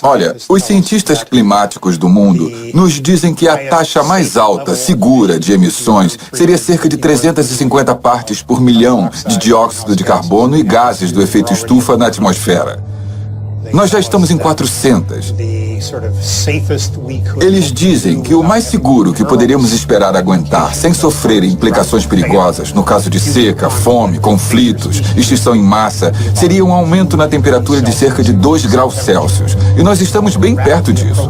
Olha, os cientistas climáticos do mundo nos dizem que a taxa mais alta, segura, de emissões seria cerca de 350 partes por milhão de dióxido de carbono e gases do efeito estufa na atmosfera. Nós já estamos em 400. Eles dizem que o mais seguro que poderíamos esperar aguentar sem sofrer implicações perigosas, no caso de seca, fome, conflitos, extinção em massa, seria um aumento na temperatura de cerca de 2 graus Celsius. E nós estamos bem perto disso.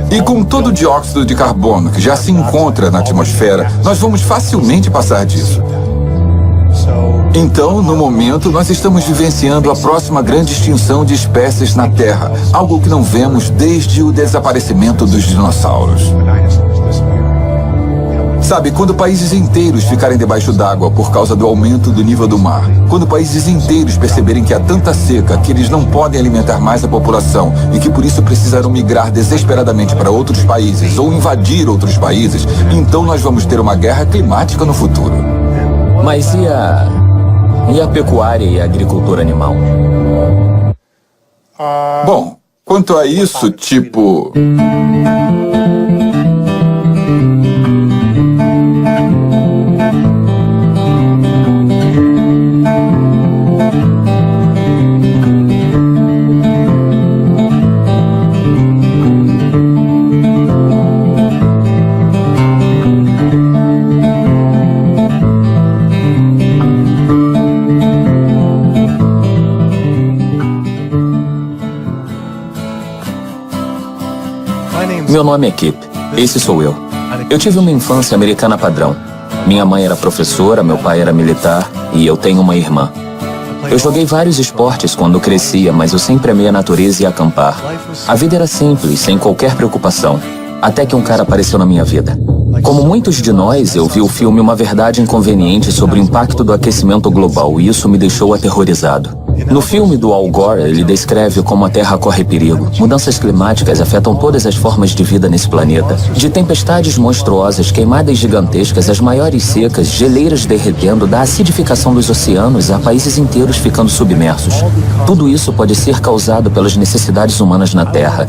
E com todo o dióxido de carbono que já se encontra na atmosfera, nós vamos facilmente passar disso. Então, no momento, nós estamos vivenciando a próxima grande extinção de espécies na Terra, algo que não vemos desde o desaparecimento dos dinossauros. Sabe, quando países inteiros ficarem debaixo d'água por causa do aumento do nível do mar, quando países inteiros perceberem que há tanta seca que eles não podem alimentar mais a população e que por isso precisarão migrar desesperadamente para outros países ou invadir outros países, então nós vamos ter uma guerra climática no futuro. Mas e a pecuária e a agricultura animal? Bom, quanto a isso, tipo... Meu nome é Kip. Esse sou eu. Eu tive uma infância americana padrão. Minha mãe era professora, meu pai era militar e eu tenho uma irmã. Eu joguei vários esportes quando crescia, mas eu sempre amei a natureza e acampar. A vida era simples, sem qualquer preocupação. Até que um cara apareceu na minha vida. Como muitos de nós, eu vi o filme Uma Verdade Inconveniente sobre o impacto do aquecimento global e isso me deixou aterrorizado. No filme do Al Gore, ele descreve como a Terra corre perigo. Mudanças climáticas afetam todas as formas de vida nesse planeta. De tempestades monstruosas, queimadas gigantescas, as maiores secas, geleiras derretendo, da acidificação dos oceanos a países inteiros ficando submersos. Tudo isso pode ser causado pelas necessidades humanas na Terra.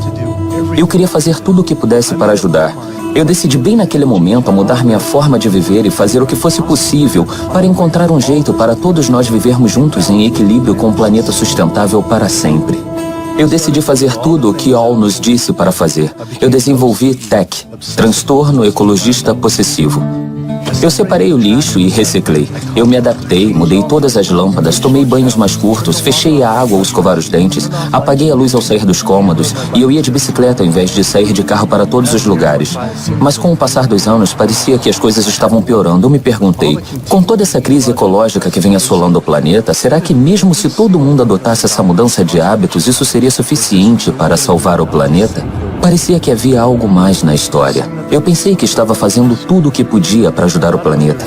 Eu queria fazer tudo o que pudesse para ajudar. Eu decidi bem naquele momento a mudar minha forma de viver e fazer o que fosse possível para encontrar um jeito para todos nós vivermos juntos em equilíbrio com um planeta sustentável para sempre. Eu decidi fazer tudo o que Al nos disse para fazer. Eu desenvolvi TEC, Transtorno Ecologista Possessivo. Eu separei o lixo e reciclei. Eu me adaptei, mudei todas as lâmpadas, tomei banhos mais curtos, fechei a água ao escovar os dentes, apaguei a luz ao sair dos cômodos e eu ia de bicicleta ao invés de sair de carro para todos os lugares. Mas com o passar dos anos, parecia que as coisas estavam piorando. Eu me perguntei, com toda essa crise ecológica que vem assolando o planeta, será que mesmo se todo mundo adotasse essa mudança de hábitos, isso seria suficiente para salvar o planeta? Parecia que havia algo mais na história. Eu pensei que estava fazendo tudo o que podia para ajudar o planeta.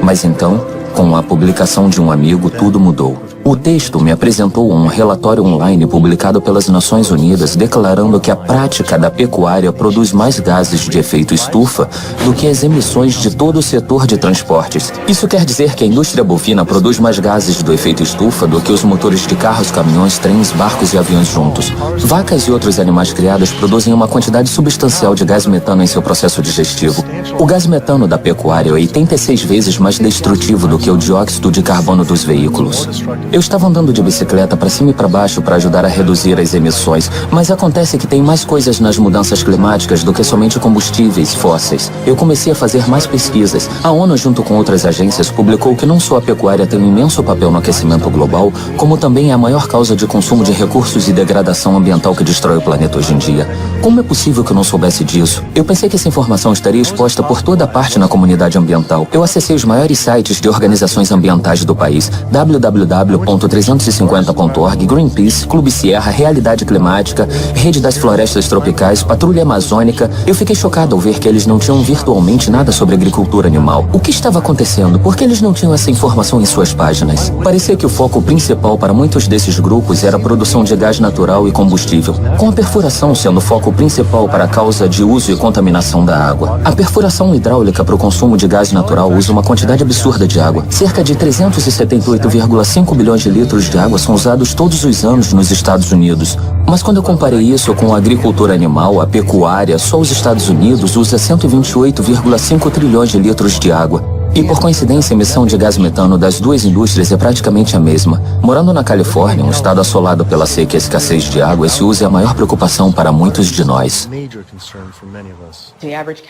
Mas então, com a publicação de um amigo, tudo mudou. O texto me apresentou um relatório online publicado pelas Nações Unidas declarando que a prática da pecuária produz mais gases de efeito estufa do que as emissões de todo o setor de transportes. Isso quer dizer que a indústria bovina produz mais gases do efeito estufa do que os motores de carros, caminhões, trens, barcos e aviões juntos. Vacas e outros animais criados produzem uma quantidade substancial de gás metano em seu processo digestivo. O gás metano da pecuária é 86 vezes mais destrutivo do que o dióxido de carbono dos veículos. Eu estava andando de bicicleta para cima e para baixo para ajudar a reduzir as emissões, mas acontece que tem mais coisas nas mudanças climáticas do que somente combustíveis fósseis. Eu comecei a fazer mais pesquisas. A ONU, junto com outras agências, publicou que não só a pecuária tem um imenso papel no aquecimento global, como também é a maior causa de consumo de recursos e degradação ambiental que destrói o planeta hoje em dia. Como é possível que eu não soubesse disso? Eu pensei que essa informação estaria exposta por toda parte na comunidade ambiental. Eu acessei os maiores sites de organizações ambientais do país, www.350.org, Greenpeace, Clube Sierra, Realidade Climática, Rede das Florestas Tropicais, Patrulha Amazônica. Eu fiquei chocado ao ver que eles não tinham virtualmente nada sobre agricultura animal. O que estava acontecendo? Por que eles não tinham essa informação em suas páginas? Parecia que o foco principal para muitos desses grupos era a produção de gás natural e combustível, com a perfuração sendo o foco principal para a causa de uso e contaminação da água. A perfuração hidráulica para o consumo de gás natural usa uma quantidade absurda de água, cerca de 378,5 bilhões bilhões de litros de água são usados todos os anos nos Estados Unidos. Mas quando eu comparei isso com a agricultura animal, a pecuária, só os Estados Unidos usa 128,5 trilhões de litros de água. E por coincidência, a emissão de gás metano das duas indústrias é praticamente a mesma. Morando na Califórnia, um estado assolado pela seca e escassez de água, esse uso é a maior preocupação para muitos de nós.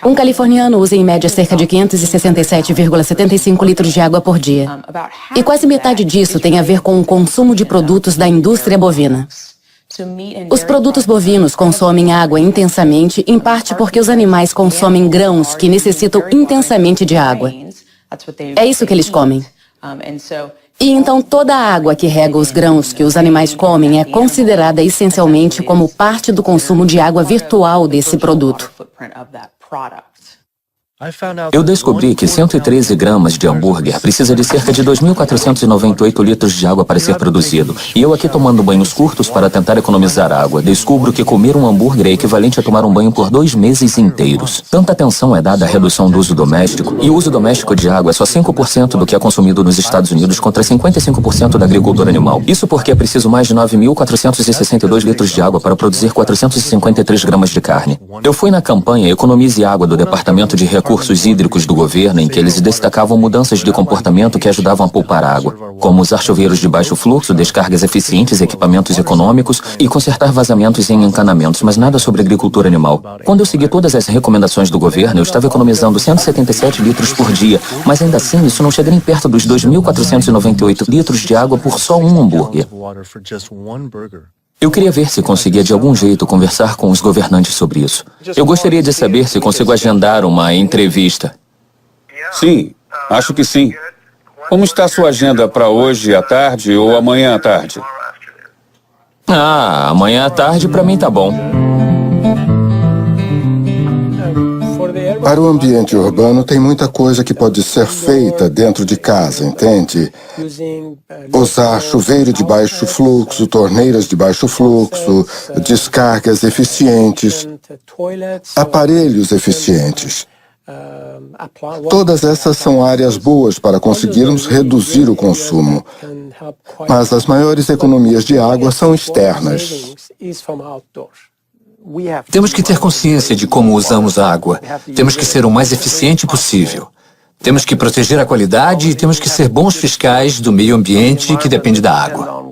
Um californiano usa em média cerca de 567,75 litros de água por dia. E quase metade disso tem a ver com o consumo de produtos da indústria bovina. Os produtos bovinos consomem água intensamente, em parte porque os animais consomem grãos que necessitam intensamente de água. É isso que eles comem. E então toda a água que rega os grãos que os animais comem é considerada essencialmente como parte do consumo de água virtual desse produto. Eu descobri que 113 gramas de hambúrguer precisa de cerca de 2.498 litros de água para ser produzido. E eu aqui tomando banhos curtos para tentar economizar água, descubro que comer um hambúrguer é equivalente a tomar um banho por 2 meses inteiros. Tanta atenção é dada à redução do uso doméstico, e o uso doméstico de água é só 5% do que é consumido nos Estados Unidos contra 55% da agricultura animal. Isso porque é preciso mais de 9.462 litros de água para produzir 453 gramas de carne. Eu fui na campanha Economize Água do Departamento de Recursos Hídricos do governo, em que eles destacavam mudanças de comportamento que ajudavam a poupar água, como usar chuveiros de baixo fluxo, descargas eficientes, equipamentos econômicos e consertar vazamentos em encanamentos, mas nada sobre agricultura animal. Quando eu segui todas as recomendações do governo, eu estava economizando 177 litros por dia, mas ainda assim isso não chega nem perto dos 2.498 litros de água por só um hambúrguer. Eu queria ver se conseguia de algum jeito conversar com os governantes sobre isso. Eu gostaria de saber se consigo agendar uma entrevista. Sim, acho que sim. Como está a sua agenda para hoje à tarde ou amanhã à tarde? Amanhã à tarde para mim tá bom. Para o ambiente urbano, tem muita coisa que pode ser feita dentro de casa, entende? Usar chuveiro de baixo fluxo, torneiras de baixo fluxo, descargas eficientes, aparelhos eficientes. Todas essas são áreas boas para conseguirmos reduzir o consumo. Mas as maiores economias de água são externas. Temos que ter consciência de como usamos a água. Temos que ser o mais eficiente possível. Temos que proteger a qualidade e temos que ser bons fiscais do meio ambiente que depende da água.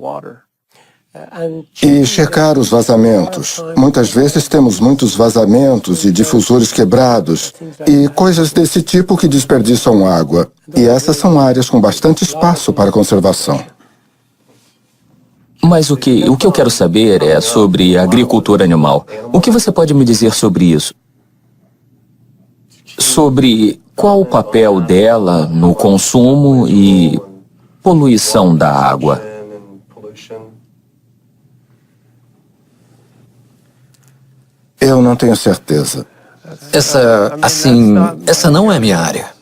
E checar os vazamentos. Muitas vezes temos muitos vazamentos e difusores quebrados e coisas desse tipo que desperdiçam água. E essas são áreas com bastante espaço para conservação. Mas o que eu quero saber é sobre agricultura animal. O que você pode me dizer sobre isso? Sobre qual o papel dela no consumo e poluição da água? Eu não tenho certeza. Essa não é minha área.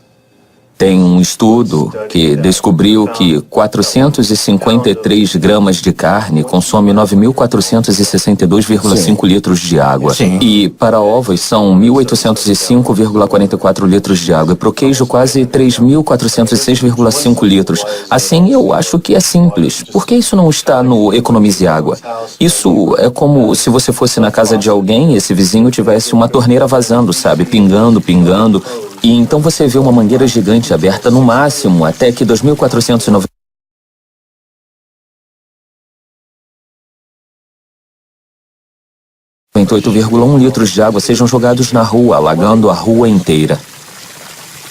Tem um estudo que descobriu que 453 gramas de carne consome 9.462,5 litros de água. Sim. E para ovos são 1.805,44 litros de água. E para o queijo quase 3.406,5 litros. Assim, eu acho que é simples. Por que isso não está no Economize Água? Isso é como se você fosse na casa de alguém e esse vizinho tivesse uma torneira vazando, sabe? Pingando, pingando. E então você vê uma mangueira gigante aberta no máximo até que 2.498 8,1 litros de água sejam jogados na rua, alagando a rua inteira.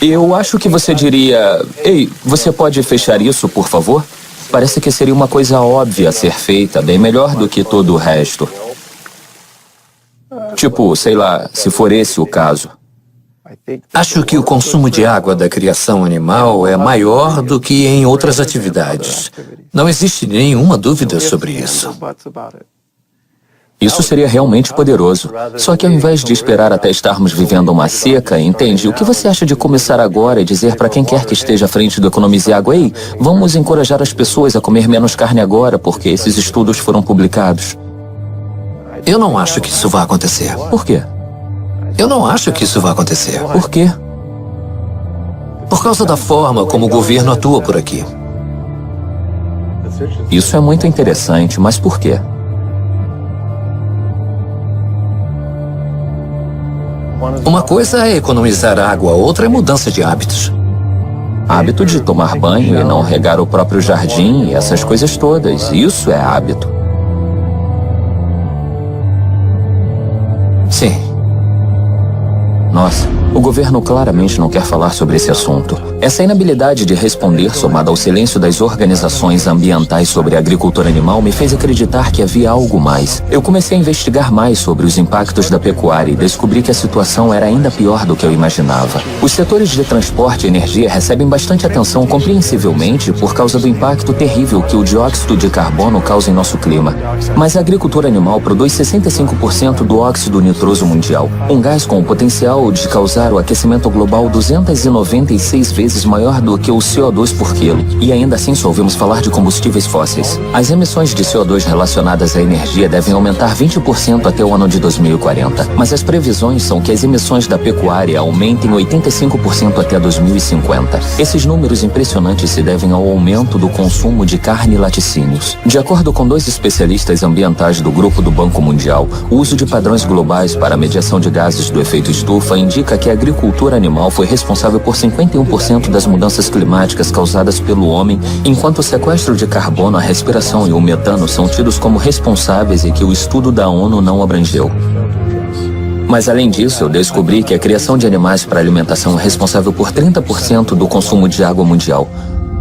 Eu acho que você diria: ei, você pode fechar isso, por favor? Parece que seria uma coisa óbvia a ser feita, bem melhor do que todo o resto. Tipo, sei lá, se for esse o caso. Acho que o consumo de água da criação animal é maior do que em outras atividades. Não existe nenhuma dúvida sobre isso. Isso seria realmente poderoso. Só que ao invés de esperar até estarmos vivendo uma seca, entende? O que você acha de começar agora e dizer para quem quer que esteja à frente do Economize Água: ei, vamos encorajar as pessoas a comer menos carne agora, porque esses estudos foram publicados? Eu não acho que isso vai acontecer. Por quê? Eu não acho que isso vai acontecer. Por quê? Por causa da forma como o governo atua por aqui. Isso é muito interessante, mas por quê? Uma coisa é economizar água, outra é mudança de hábitos. Hábito de tomar banho e não regar o próprio jardim e essas coisas todas. Isso é hábito. Sim. Nossa, o governo claramente não quer falar sobre esse assunto. Essa inabilidade de responder, somada ao silêncio das organizações ambientais sobre a agricultura animal, me fez acreditar que havia algo mais. Eu comecei a investigar mais sobre os impactos da pecuária e descobri que a situação era ainda pior do que eu imaginava. Os setores de transporte e energia recebem bastante atenção, compreensivelmente, por causa do impacto terrível que o dióxido de carbono causa em nosso clima. Mas a agricultura animal produz 65% do óxido nitroso mundial, um gás com o potencial de causar o aquecimento global 296 vezes maior do que o CO2 por quilo. E ainda assim só ouvimos falar de combustíveis fósseis. As emissões de CO2 relacionadas à energia devem aumentar 20% até o ano de 2040. Mas as previsões são que as emissões da pecuária aumentem 85% até 2050. Esses números impressionantes se devem ao aumento do consumo de carne e laticínios. De acordo com 2 especialistas ambientais do Grupo do Banco Mundial, o uso de padrões globais para a medição de gases do efeito estufa indica que a agricultura animal foi responsável por 51% das mudanças climáticas causadas pelo homem, enquanto o sequestro de carbono, a respiração e o metano são tidos como responsáveis e que o estudo da ONU não abrangeu. Mas além disso, eu descobri que a criação de animais para alimentação é responsável por 30% do consumo de água mundial.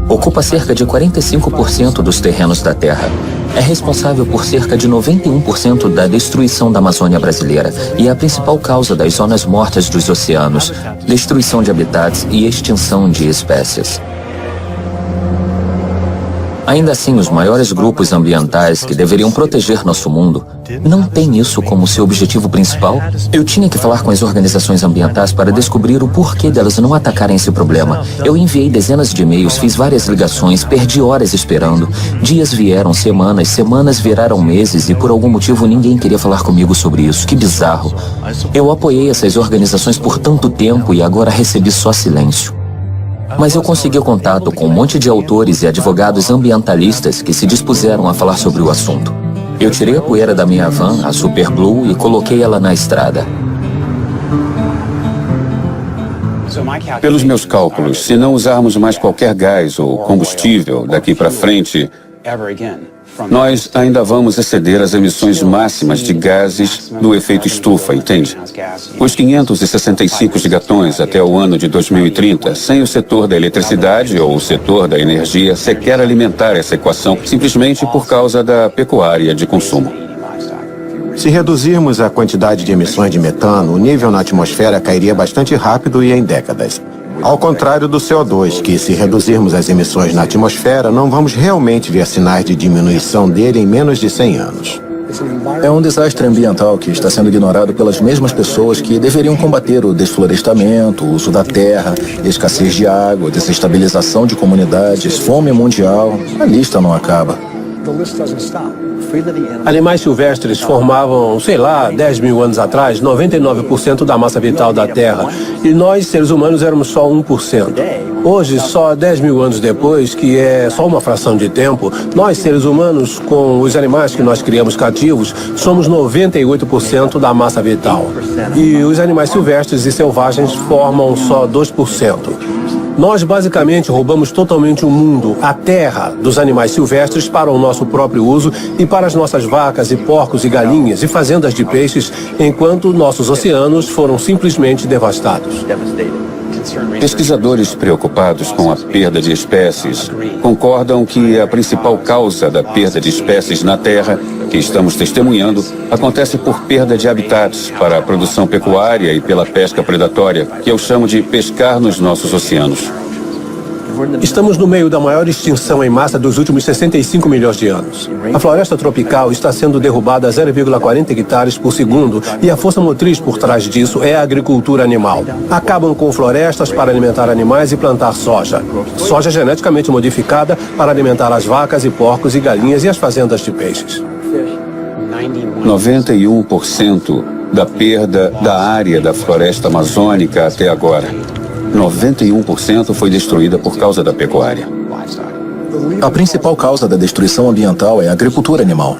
Ocupa cerca de 45% dos terrenos da Terra. É responsável por cerca de 91% da destruição da Amazônia brasileira e é a principal causa das zonas mortas dos oceanos, destruição de habitats e extinção de espécies. Ainda assim, os maiores grupos ambientais que deveriam proteger nosso mundo não têm isso como seu objetivo principal. Eu tinha que falar com as organizações ambientais para descobrir o porquê delas não atacarem esse problema. Eu enviei dezenas de e-mails, fiz várias ligações, perdi horas esperando. Dias vieram, semanas viraram meses e por algum motivo ninguém queria falar comigo sobre isso. Que bizarro. Eu apoiei essas organizações por tanto tempo e agora recebi só silêncio. Mas eu consegui contato com um monte de autores e advogados ambientalistas que se dispuseram a falar sobre o assunto. Eu tirei a poeira da minha van, a Super Blue, e coloquei ela na estrada. Pelos meus cálculos, se não usarmos mais qualquer gás ou combustível daqui para frente, nós ainda vamos exceder as emissões máximas de gases do efeito estufa, entende? Os 565 gigatons até o ano de 2030, sem o setor da eletricidade ou o setor da energia sequer alimentar essa equação, simplesmente por causa da pecuária de consumo. Se reduzirmos a quantidade de emissões de metano, o nível na atmosfera cairia bastante rápido e em décadas. Ao contrário do CO2, que se reduzirmos as emissões na atmosfera, não vamos realmente ver sinais de diminuição dele em menos de 100 anos. É um desastre ambiental que está sendo ignorado pelas mesmas pessoas que deveriam combater o desflorestamento, o uso da terra, escassez de água, desestabilização de comunidades, fome mundial. A lista não acaba. Animais silvestres formavam, 10 mil anos atrás, 99% da massa vital da Terra. E nós, seres humanos, éramos só 1%. Hoje, só 10 mil anos depois, que é só uma fração de tempo, nós, seres humanos, com os animais que nós criamos cativos, somos 98% da massa vital. E os animais silvestres e selvagens formam só 2%. Nós basicamente roubamos totalmente o mundo, a terra, dos animais silvestres para o nosso próprio uso e para as nossas vacas e porcos e galinhas e fazendas de peixes, enquanto nossos oceanos foram simplesmente devastados. Pesquisadores preocupados com a perda de espécies concordam que a principal causa da perda de espécies na Terra, que estamos testemunhando, acontece por perda de habitats para a produção pecuária e pela pesca predatória, que eu chamo de pescar nos nossos oceanos. Estamos no meio da maior extinção em massa dos últimos 65 milhões de anos. A floresta tropical está sendo derrubada a 0,40 hectares por segundo e a força motriz por trás disso é a agricultura animal. Acabam com florestas para alimentar animais e plantar soja. Soja geneticamente modificada para alimentar as vacas e porcos e galinhas e as fazendas de peixes. 91% da perda da área da floresta amazônica até agora. 91% foi destruída por causa da pecuária. A principal causa da destruição ambiental é a agricultura animal.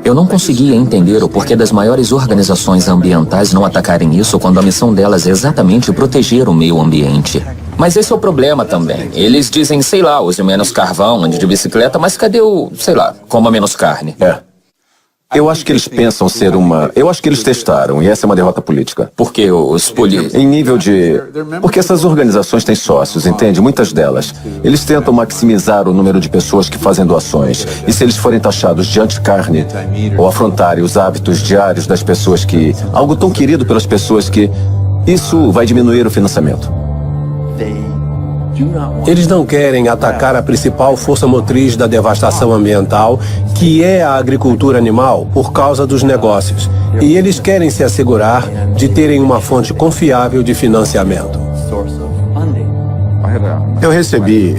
Eu não conseguia entender o porquê das maiores organizações ambientais não atacarem isso quando a missão delas é exatamente proteger o meio ambiente. Mas esse é o problema também. Eles dizem, sei lá, use menos carvão, ande de bicicleta, mas cadê o, sei lá, coma menos carne? Eu acho que eles pensam ser uma... Eu acho que eles testaram, e essa é uma derrota política. Porque os Em nível de... Porque essas organizações têm sócios, entende? Muitas delas. Eles tentam maximizar o número de pessoas que fazem doações. E se eles forem taxados de anti-carne, ou afrontarem os hábitos diários das pessoas que... Algo tão querido pelas pessoas que... Isso vai diminuir o financiamento. Eles não querem atacar a principal força motriz da devastação ambiental, que é a agricultura animal, por causa dos negócios. E eles querem se assegurar de terem uma fonte confiável de financiamento.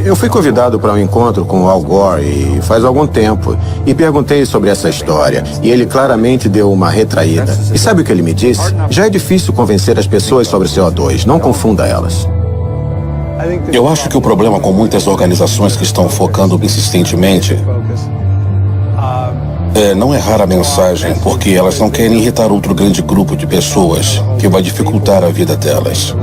Eu fui convidado para um encontro com o Al Gore faz algum tempo e perguntei sobre essa história e ele claramente deu uma retraída. E sabe o que ele me disse? Já é difícil convencer as pessoas sobre o CO2, não confunda elas. Eu acho que o problema com muitas organizações que estão focando insistentemente é não errar a mensagem, porque elas não querem irritar outro grande grupo de pessoas que vai dificultar a vida delas.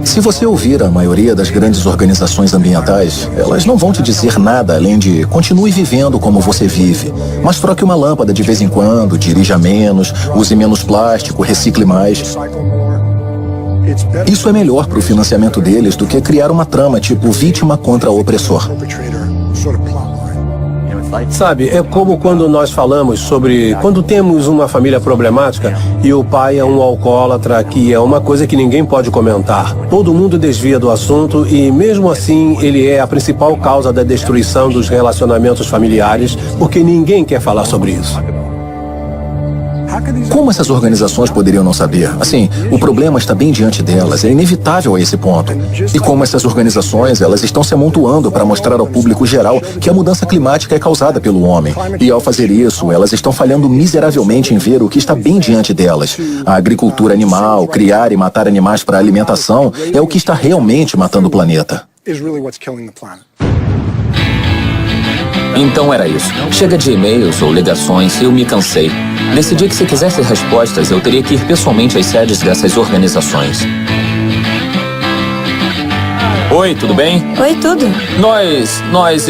Se você ouvir a maioria das grandes organizações ambientais, elas não vão te dizer nada além de continue vivendo como você vive, mas troque uma lâmpada de vez em quando, dirija menos, use menos plástico, recicle mais. Isso é melhor para o financiamento deles do que criar uma trama tipo vítima contra opressor. Sabe, é como quando nós falamos sobre quando temos uma família problemática e o pai é um alcoólatra, que é uma coisa que ninguém pode comentar. Todo mundo desvia do assunto e, mesmo assim, ele é a principal causa da destruição dos relacionamentos familiares, porque ninguém quer falar sobre isso. Como essas organizações poderiam não saber? Assim, o problema está bem diante delas, é inevitável a esse ponto. E como essas organizações, elas estão se amontoando para mostrar ao público geral que a mudança climática é causada pelo homem. E ao fazer isso, elas estão falhando miseravelmente em ver o que está bem diante delas. A agricultura animal, criar e matar animais para alimentação, é o que está realmente matando o planeta. Então era isso. Chega de e-mails ou ligações, eu me cansei. Decidi que se quisesse respostas, eu teria que ir pessoalmente às sedes dessas organizações. Oi, tudo bem? Oi, tudo. Nós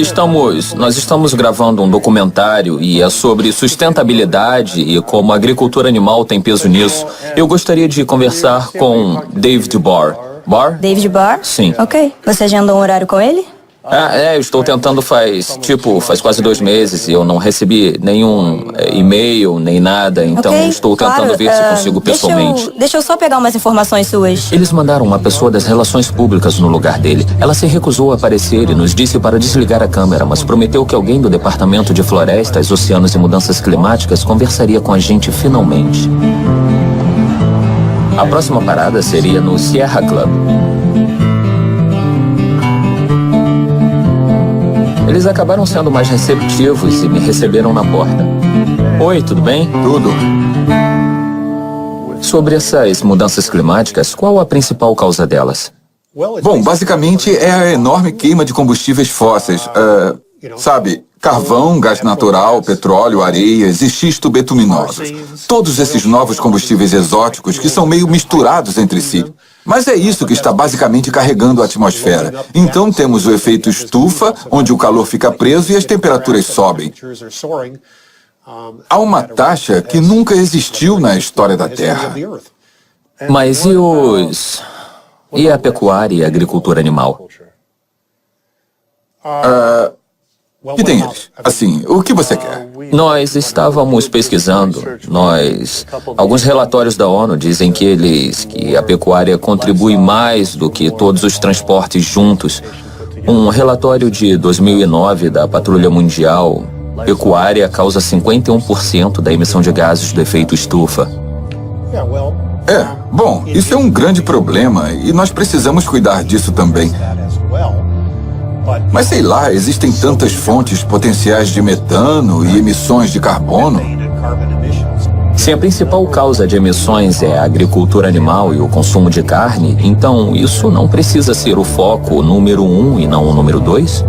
estamos gravando um documentário e é sobre sustentabilidade e como a agricultura animal tem peso nisso. Eu gostaria de conversar com David Barr. Barr? David Barr? Sim. Ok. Você agendou um horário com ele? Eu estou tentando faz quase 2 meses e eu não recebi nenhum e-mail, nem nada, então estou tentando ver se consigo pessoalmente. Deixa eu só pegar umas informações suas. Eles mandaram uma pessoa das relações públicas no lugar dele. Ela se recusou a aparecer e nos disse para desligar a câmera, mas prometeu que alguém do Departamento de Florestas, Oceanos e Mudanças Climáticas conversaria com a gente finalmente. A próxima parada seria no Sierra Club. Eles acabaram sendo mais receptivos e me receberam na porta. Oi, tudo bem? Tudo. Sobre essas mudanças climáticas, qual a principal causa delas? Bom, basicamente é a enorme queima de combustíveis fósseis. Sabe, carvão, gás natural, petróleo, areias e xisto betuminosos. Todos esses novos combustíveis exóticos que são meio misturados entre si. Mas é isso que está basicamente carregando a atmosfera. Então temos o efeito estufa, onde o calor fica preso e as temperaturas sobem. Há uma taxa que nunca existiu na história da Terra. Mas e a pecuária e a agricultura animal? Que tem eles? Assim, o que você quer? Nós estávamos pesquisando. Alguns relatórios da ONU dizem que a pecuária contribui mais do que todos os transportes juntos. Um relatório de 2009 da Patrulha Mundial, pecuária causa 51% da emissão de gases do efeito estufa. Bom, isso é um grande problema e nós precisamos cuidar disso também. Mas sei lá, existem tantas fontes potenciais de metano e emissões de carbono. Se a principal causa de emissões é a agricultura animal e o consumo de carne, então isso não precisa ser o foco número 1 e não o número 2?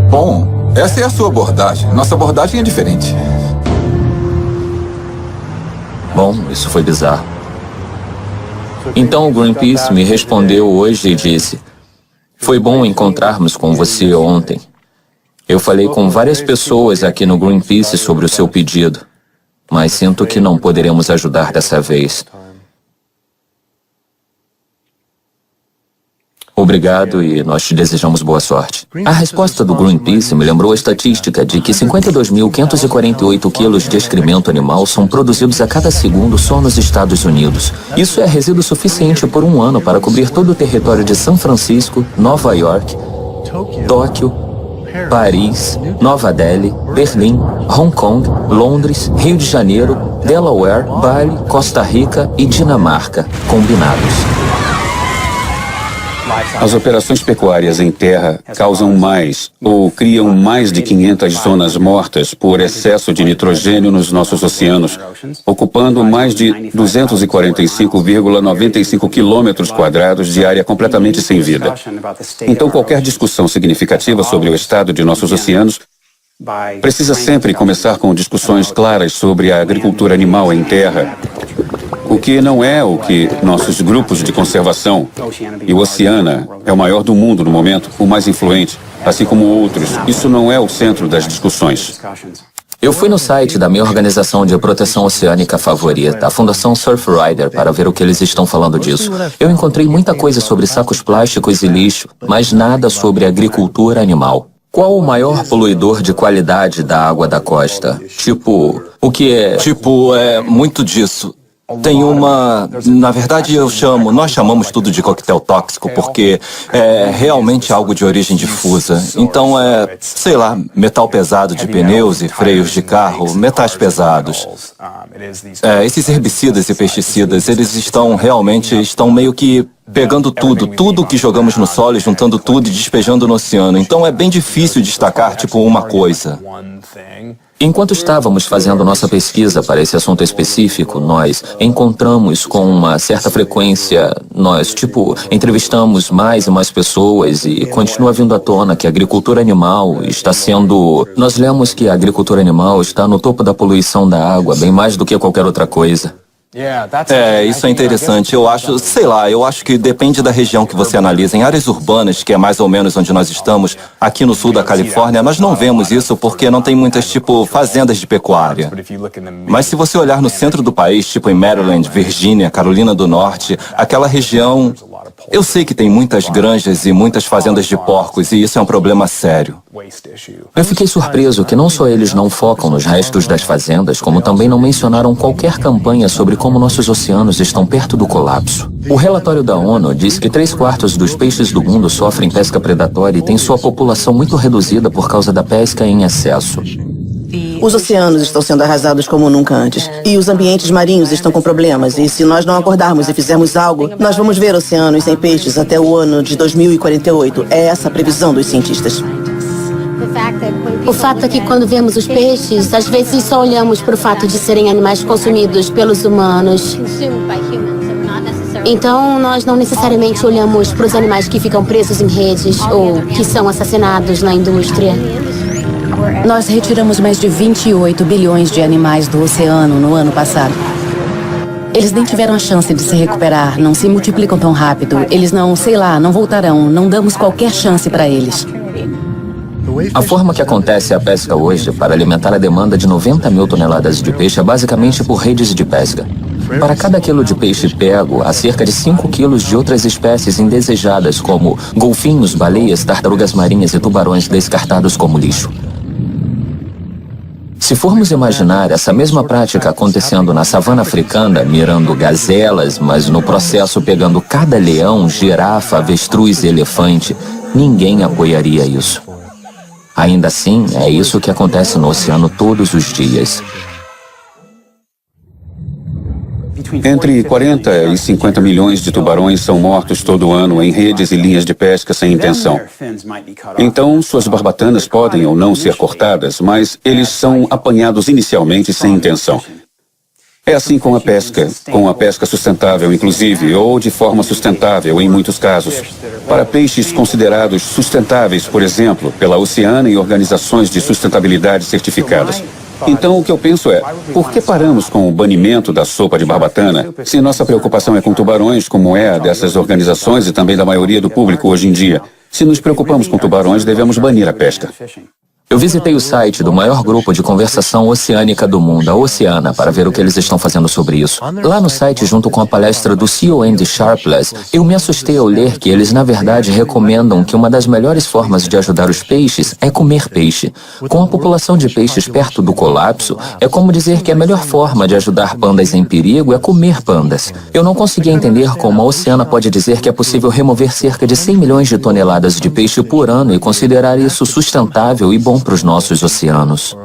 Bom, essa é a sua abordagem. Nossa abordagem é diferente. Bom, isso foi bizarro. Então o Greenpeace me respondeu hoje e disse: foi bom encontrarmos com você ontem. Eu falei com várias pessoas aqui no Greenpeace sobre o seu pedido, mas sinto que não poderemos ajudar dessa vez. Obrigado e nós te desejamos boa sorte. A resposta do Greenpeace me lembrou a estatística de que 52.548 quilos de excremento animal são produzidos a cada segundo só nos Estados Unidos. Isso é resíduo suficiente por um ano para cobrir todo o território de São Francisco, Nova York, Tóquio, Paris, Nova Delhi, Berlim, Hong Kong, Londres, Rio de Janeiro, Delaware, Bali, Costa Rica e Dinamarca, combinados. As operações pecuárias em terra causam mais ou criam mais de 500 zonas mortas por excesso de nitrogênio nos nossos oceanos, ocupando mais de 245,95 quilômetros quadrados de área completamente sem vida. Então, qualquer discussão significativa sobre o estado de nossos oceanos precisa sempre começar com discussões claras sobre a agricultura animal em terra, o que não é o que nossos grupos de conservação, e o Oceana é o maior do mundo no momento, o mais influente, assim como outros. Isso não é o centro das discussões. Eu fui no site da minha organização de proteção oceânica favorita, a Fundação Surfrider, para ver o que eles estão falando disso. Eu encontrei muita coisa sobre sacos plásticos e lixo, mas nada sobre agricultura animal. Qual o maior poluidor de qualidade da água da costa? O que é... é muito disso. Tem uma... Na verdade, nós chamamos tudo de coquetel tóxico porque é realmente algo de origem difusa. Então sei lá, metal pesado de pneus e freios de carro, metais pesados. Esses herbicidas e pesticidas, eles estão meio que pegando tudo que jogamos no solo, juntando tudo e despejando no oceano. Então é bem difícil destacar, uma coisa. Enquanto estávamos fazendo nossa pesquisa para esse assunto específico, nós encontramos com uma certa frequência, entrevistamos mais e mais pessoas e continua vindo à tona que a agricultura animal está sendo... Nós lemos que a agricultura animal está no topo da poluição da água, bem mais do que qualquer outra coisa. Isso é interessante. Eu acho que depende da região que você analisa. Em áreas urbanas, que é mais ou menos onde nós estamos, aqui no sul da Califórnia, nós não vemos isso porque não tem muitas, fazendas de pecuária. Mas se você olhar no centro do país, em Maryland, Virgínia, Carolina do Norte, aquela região... Eu sei que tem muitas granjas e muitas fazendas de porcos, e isso é um problema sério. Eu fiquei surpreso que não só eles não focam nos restos das fazendas, como também não mencionaram qualquer campanha sobre como nossos oceanos estão perto do colapso. O relatório da ONU diz que 3/4 dos peixes do mundo sofrem pesca predatória e têm sua população muito reduzida por causa da pesca em excesso. Os oceanos estão sendo arrasados como nunca antes. E os ambientes marinhos estão com problemas. E se nós não acordarmos e fizermos algo, nós vamos ver oceanos sem peixes até o ano de 2048. É essa a previsão dos cientistas. O fato é que quando vemos os peixes, às vezes só olhamos para o fato de serem animais consumidos pelos humanos. Então, nós não necessariamente olhamos para os animais que ficam presos em redes ou que são assassinados na indústria. Nós retiramos mais de 28 bilhões de animais do oceano no ano passado. Eles nem tiveram a chance de se recuperar, não se multiplicam tão rápido. Eles não voltarão, não damos qualquer chance para eles. A forma que acontece a pesca hoje para alimentar a demanda de 90 mil toneladas de peixe é basicamente por redes de pesca. Para cada quilo de peixe pego, há cerca de 5 quilos de outras espécies indesejadas, como golfinhos, baleias, tartarugas marinhas e tubarões descartados como lixo. Se formos imaginar essa mesma prática acontecendo na savana africana, mirando gazelas, mas no processo pegando cada leão, girafa, avestruz e elefante, ninguém apoiaria isso. Ainda assim, é isso que acontece no oceano todos os dias. Entre 40 e 50 milhões de tubarões são mortos todo ano em redes e linhas de pesca sem intenção. Então, suas barbatanas podem ou não ser cortadas, mas eles são apanhados inicialmente sem intenção. É assim com a pesca sustentável, inclusive, ou de forma sustentável em muitos casos. Para peixes considerados sustentáveis, por exemplo, pela Oceana e organizações de sustentabilidade certificadas. Então, o que eu penso é, por que paramos com o banimento da sopa de barbatana, se nossa preocupação é com tubarões, como é a dessas organizações e também da maioria do público hoje em dia? Se nos preocupamos com tubarões, devemos banir a pesca. Eu visitei o site do maior grupo de conversação oceânica do mundo, a Oceana, para ver o que eles estão fazendo sobre isso. Lá no site, junto com a palestra do CEO Andy Sharpless, eu me assustei ao ler que eles, na verdade, recomendam que uma das melhores formas de ajudar os peixes é comer peixe. Com a população de peixes perto do colapso, é como dizer que a melhor forma de ajudar pandas em perigo é comer pandas. Eu não conseguia entender como a Oceana pode dizer que é possível remover cerca de 100 milhões de toneladas de peixe por ano e considerar isso sustentável e bom para os nossos oceanos.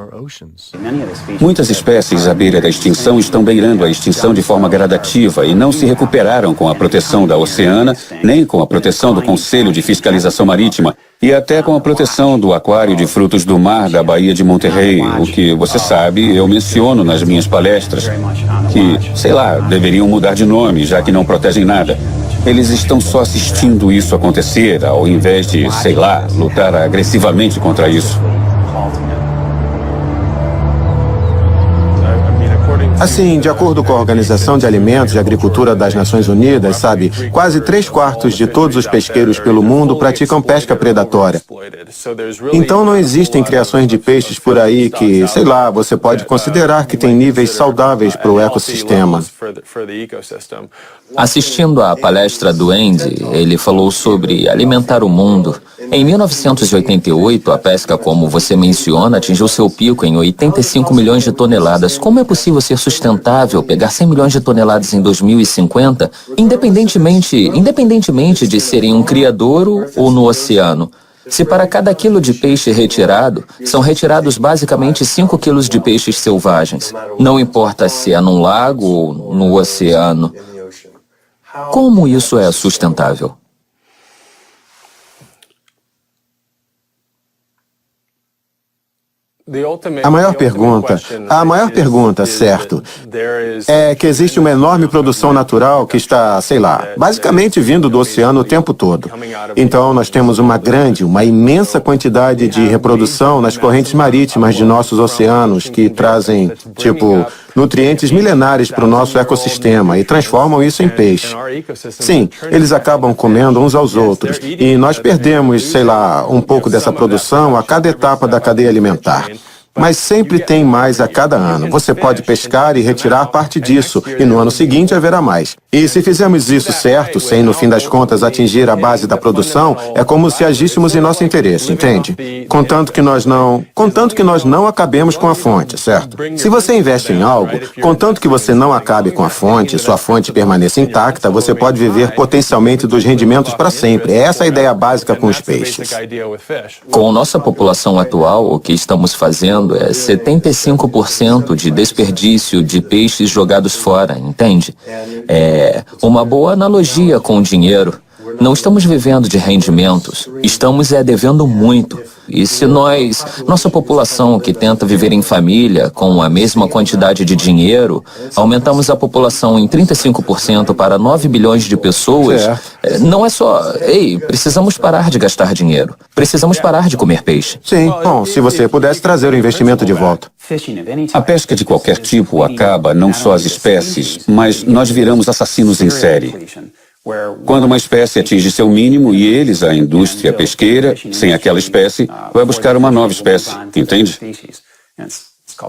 Muitas espécies à beira da extinção estão beirando a extinção de forma gradativa e não se recuperaram com a proteção da Oceana, nem com a proteção do Conselho de Fiscalização Marítima e até com a proteção do Aquário de Frutos do Mar da Baía de Monterrey, o que, você sabe, eu menciono nas minhas palestras, que, sei lá, deveriam mudar de nome, já que não protegem nada. Eles estão só assistindo isso acontecer, ao invés de, sei lá, lutar agressivamente contra isso. Assim, de acordo com a Organização de Alimentos e Agricultura das Nações Unidas, sabe, quase 3/4 de todos os pesqueiros pelo mundo praticam pesca predatória. Então não existem criações de peixes por aí que, sei lá, você pode considerar que tem níveis saudáveis para o ecossistema. Assistindo à palestra do Andy, ele falou sobre alimentar o mundo. Em 1988, a pesca, como você menciona, atingiu seu pico em 85 milhões de toneladas. Como é possível ser sustentável pegar 100 milhões de toneladas em 2050, independentemente de ser em um criadouro ou no oceano? Se para cada quilo de peixe retirado, são retirados basicamente 5 quilos de peixes selvagens. Não importa se é num lago ou no oceano. Como isso é sustentável? A maior pergunta, certo, é que existe uma enorme produção natural que está, sei lá, basicamente vindo do oceano o tempo todo. Então nós temos uma imensa quantidade de reprodução nas correntes marítimas de nossos oceanos que trazem, nutrientes milenares para o nosso ecossistema e transformam isso em peixe. Sim, eles acabam comendo uns aos outros e nós perdemos, sei lá, um pouco dessa produção a cada etapa da cadeia alimentar. Mas sempre tem mais a cada ano. Você pode pescar e retirar parte disso, e no ano seguinte haverá mais. E se fizermos isso certo, sem no fim das contas atingir a base da produção, é como se agíssemos em nosso interesse, entende? Contanto que nós não acabemos com a fonte, certo? Se você investe em algo, contanto que você não acabe com a fonte, sua fonte permaneça intacta, você pode viver potencialmente dos rendimentos para sempre. É essa a ideia básica com os peixes. Com nossa população atual, o que estamos fazendo é 75% de desperdício de peixes jogados fora, entende? É uma boa analogia com o dinheiro. Não estamos vivendo de rendimentos, estamos devendo muito. E se nossa população que tenta viver em família com a mesma quantidade de dinheiro, aumentamos a população em 35% para 9 bilhões de pessoas, não é só, precisamos parar de gastar dinheiro, precisamos parar de comer peixe. Sim, bom, se você pudesse trazer o investimento de volta. A pesca de qualquer tipo acaba não só as espécies, mas nós viramos assassinos em série. Quando uma espécie atinge seu mínimo e eles, a indústria pesqueira, sem aquela espécie, vai buscar uma nova espécie, entende?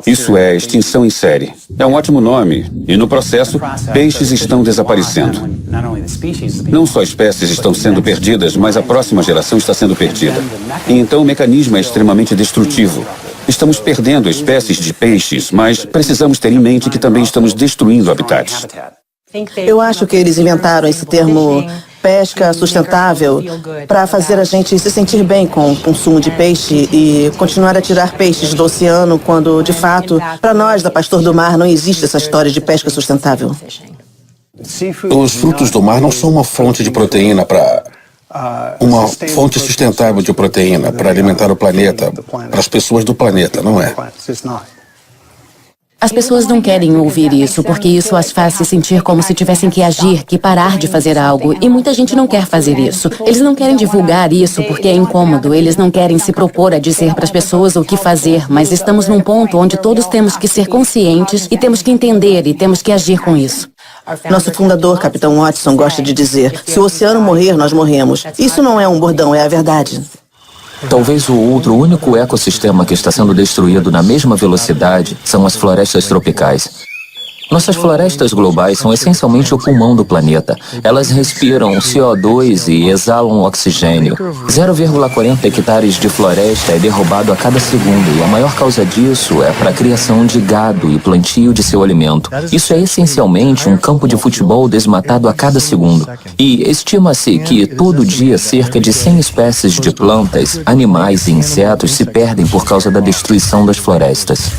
Isso é extinção em série. É um ótimo nome. E no processo, peixes estão desaparecendo. Não só espécies estão sendo perdidas, mas a próxima geração está sendo perdida. E então o mecanismo é extremamente destrutivo. Estamos perdendo espécies de peixes, mas precisamos ter em mente que também estamos destruindo habitats. Eu acho que eles inventaram esse termo pesca sustentável para fazer a gente se sentir bem com o consumo de peixe e continuar a tirar peixes do oceano quando, de fato, para nós da Pastor do Mar não existe essa história de pesca sustentável. Os frutos do mar não são uma fonte de proteína uma fonte sustentável de proteína para alimentar o planeta, para as pessoas do planeta, não é? As pessoas não querem ouvir isso, porque isso as faz se sentir como se tivessem que agir, que parar de fazer algo. E muita gente não quer fazer isso. Eles não querem divulgar isso porque é incômodo. Eles não querem se propor a dizer para as pessoas o que fazer. Mas estamos num ponto onde todos temos que ser conscientes e temos que entender e temos que agir com isso. Nosso fundador, Capitão Watson, gosta de dizer: se o oceano morrer, nós morremos. Isso não é um bordão, é a verdade. Talvez o outro único ecossistema que está sendo destruído na mesma velocidade são as florestas tropicais. Nossas florestas globais são essencialmente o pulmão do planeta. Elas respiram CO2 e exalam oxigênio. 0,40 hectares de floresta é derrubado a cada segundo e a maior causa disso é para a criação de gado e plantio de seu alimento. Isso é essencialmente um campo de futebol desmatado a cada segundo. E estima-se que todo dia cerca de 100 espécies de plantas, animais e insetos se perdem por causa da destruição das florestas.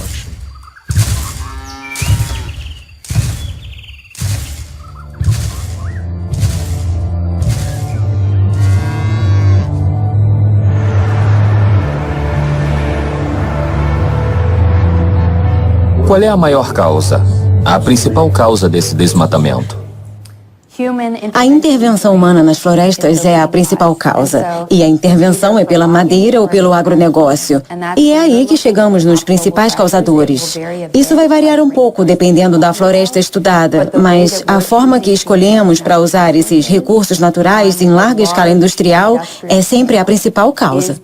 Qual é a maior causa? A principal causa desse desmatamento? A intervenção humana nas florestas é a principal causa. E a intervenção é pela madeira ou pelo agronegócio. E é aí que chegamos nos principais causadores. Isso vai variar um pouco dependendo da floresta estudada, mas a forma que escolhemos para usar esses recursos naturais em larga escala industrial é sempre a principal causa.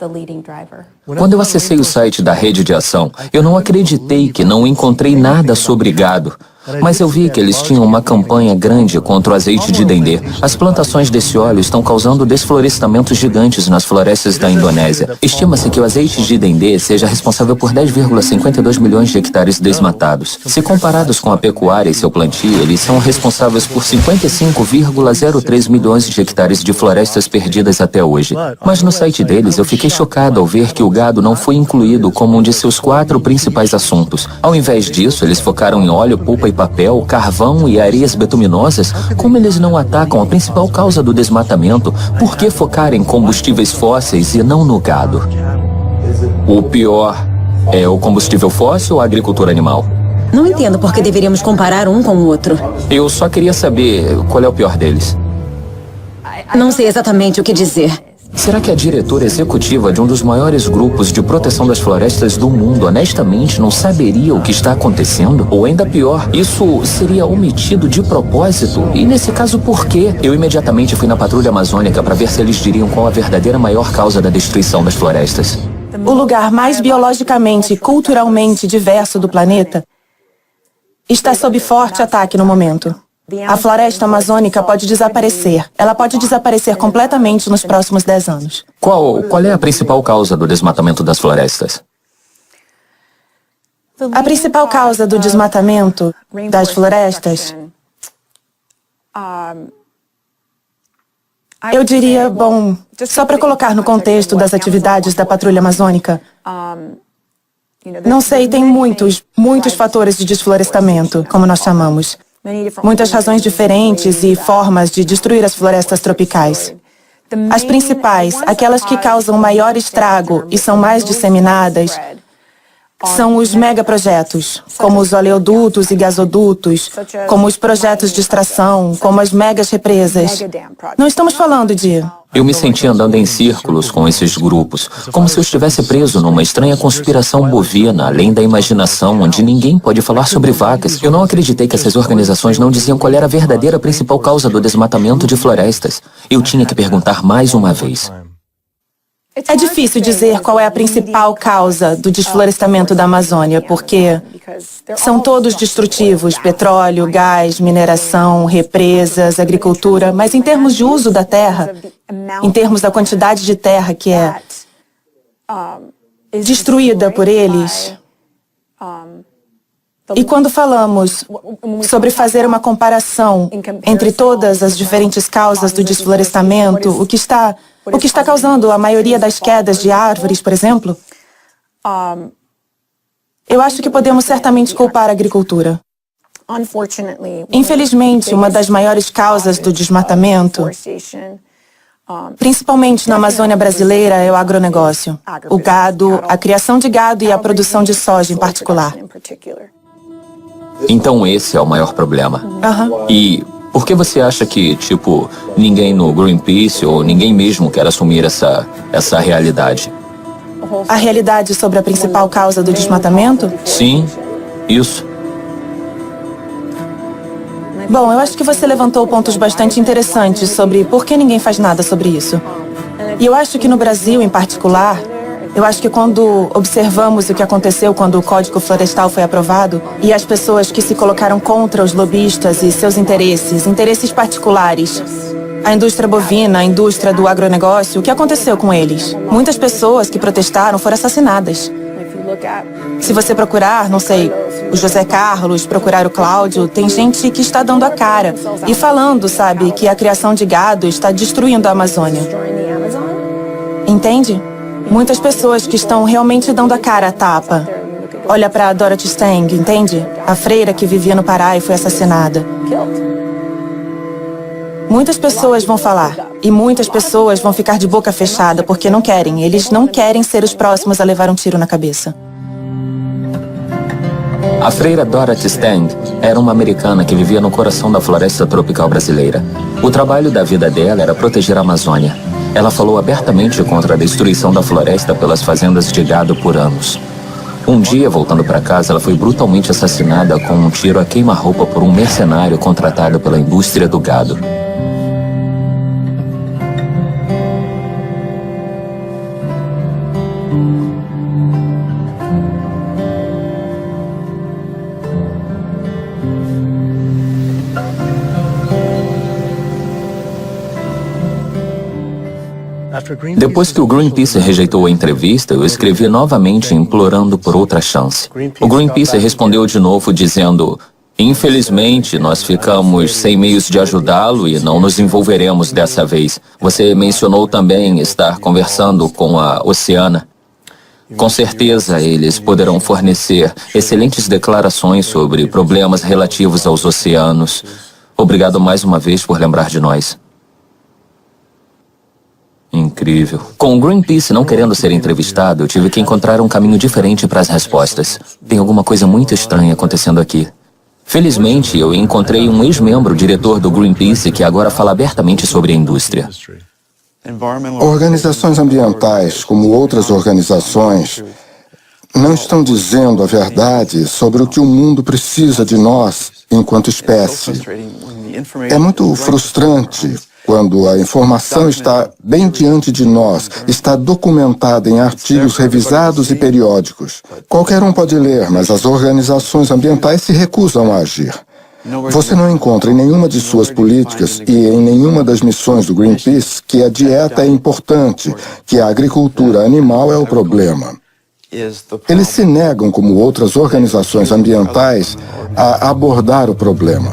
Quando eu acessei o site da Rede de Ação, eu não acreditei que não encontrei nada sobre gado. Mas eu vi que eles tinham uma campanha grande contra o azeite de dendê. As plantações desse óleo estão causando desflorestamentos gigantes nas florestas da Indonésia. Estima-se que o azeite de dendê seja responsável por 10,52 milhões de hectares desmatados. Se comparados com a pecuária e seu plantio, eles são responsáveis por 55,03 milhões de hectares de florestas perdidas até hoje. Mas no site deles eu fiquei chocado ao ver que o gado não foi incluído como um de seus 4 principais assuntos. Ao invés disso, eles focaram em óleo, polpa e papel, carvão e areias betuminosas. Como eles não atacam a principal causa do desmatamento, por que focar em combustíveis fósseis e não no gado? O pior é o combustível fóssil ou a agricultura animal? Não entendo por que deveríamos comparar um com o outro. Eu só queria saber qual é o pior deles. Não sei exatamente o que dizer. Será que a diretora executiva de um dos maiores grupos de proteção das florestas do mundo honestamente não saberia o que está acontecendo? Ou ainda pior, isso seria omitido de propósito? E nesse caso, por quê? Eu imediatamente fui na patrulha amazônica para ver se eles diriam qual a verdadeira maior causa da destruição das florestas. O lugar mais biologicamente e culturalmente diverso do planeta está sob forte ataque no momento. A floresta amazônica pode desaparecer. Ela pode desaparecer completamente nos próximos 10 anos. Qual é a principal causa do desmatamento das florestas? A principal causa do desmatamento das florestas, eu diria, bom, só para colocar no contexto das atividades da patrulha amazônica, não sei, tem muitos fatores de desflorestamento, como nós chamamos. Muitas razões diferentes e formas de destruir as florestas tropicais. As principais, aquelas que causam maior estrago e são mais disseminadas, são os megaprojetos, como os oleodutos e gasodutos, como os projetos de extração, como as megas represas. Não estamos falando de... Eu me senti andando em círculos com esses grupos, como se eu estivesse preso numa estranha conspiração bovina, além da imaginação, onde ninguém pode falar sobre vacas. Eu não acreditei que essas organizações não diziam qual era a verdadeira principal causa do desmatamento de florestas. Eu tinha que perguntar mais uma vez. É difícil dizer qual é a principal causa do desflorestamento da Amazônia, porque são todos destrutivos: petróleo, gás, mineração, represas, agricultura. Mas em termos de uso da terra, em termos da quantidade de terra que é destruída por eles, e quando falamos sobre fazer uma comparação entre todas as diferentes causas do desflorestamento, o que está causando a maioria das quedas de árvores, por exemplo, eu acho que podemos certamente culpar a agricultura. Infelizmente, uma das maiores causas do desmatamento, principalmente na Amazônia brasileira, é o agronegócio. O gado, a criação de gado e a produção de soja em particular. Então esse é o maior problema. E por que você acha que, ninguém no Greenpeace ou ninguém mesmo quer assumir essa realidade? A realidade sobre a principal causa do desmatamento? Sim, isso. Bom, eu acho que você levantou pontos bastante interessantes sobre por que ninguém faz nada sobre isso. E eu acho que no Brasil, em particular, eu acho que quando observamos o que aconteceu quando o Código Florestal foi aprovado e as pessoas que se colocaram contra os lobistas e seus interesses particulares, a indústria bovina, a indústria do agronegócio, o que aconteceu com eles? Muitas pessoas que protestaram foram assassinadas. Se você procurar, não sei, o José Carlos, procurar o Cláudio, tem gente que está dando a cara e falando, sabe, que a criação de gado está destruindo a Amazônia. Entende? Muitas pessoas que estão realmente dando a cara à tapa. Olha para Dorothy Stang, entende? A freira que vivia no Pará e foi assassinada. Muitas pessoas vão falar, e muitas pessoas vão ficar de boca fechada porque não querem. Eles não querem ser os próximos a levar um tiro na cabeça. A freira Dorothy Stang era uma americana que vivia no coração da floresta tropical brasileira. O trabalho da vida dela era proteger a Amazônia. Ela falou abertamente contra a destruição da floresta pelas fazendas de gado por anos. Um dia, voltando para casa, ela foi brutalmente assassinada com um tiro a queima-roupa por um mercenário contratado pela indústria do gado. Depois que o Greenpeace rejeitou a entrevista, eu escrevi novamente implorando por outra chance. O Greenpeace respondeu de novo dizendo: infelizmente, nós ficamos sem meios de ajudá-lo e não nos envolveremos dessa vez. Você mencionou também estar conversando com a Oceana. Com certeza, eles poderão fornecer excelentes declarações sobre problemas relativos aos oceanos. Obrigado mais uma vez por lembrar de nós. Incrível. Com o Greenpeace não querendo ser entrevistado, eu tive que encontrar um caminho diferente para as respostas. Tem alguma coisa muito estranha acontecendo aqui. Felizmente, eu encontrei um ex-membro diretor do Greenpeace que agora fala abertamente sobre a indústria. Organizações ambientais, como outras organizações, não estão dizendo a verdade sobre o que o mundo precisa de nós enquanto espécie. É muito frustrante quando a informação está bem diante de nós, está documentada em artigos revisados e periódicos. Qualquer um pode ler, mas as organizações ambientais se recusam a agir. Você não encontra em nenhuma de suas políticas e em nenhuma das missões do Greenpeace que a dieta é importante, que a agricultura animal é o problema. Eles se negam, como outras organizações ambientais, a abordar o problema.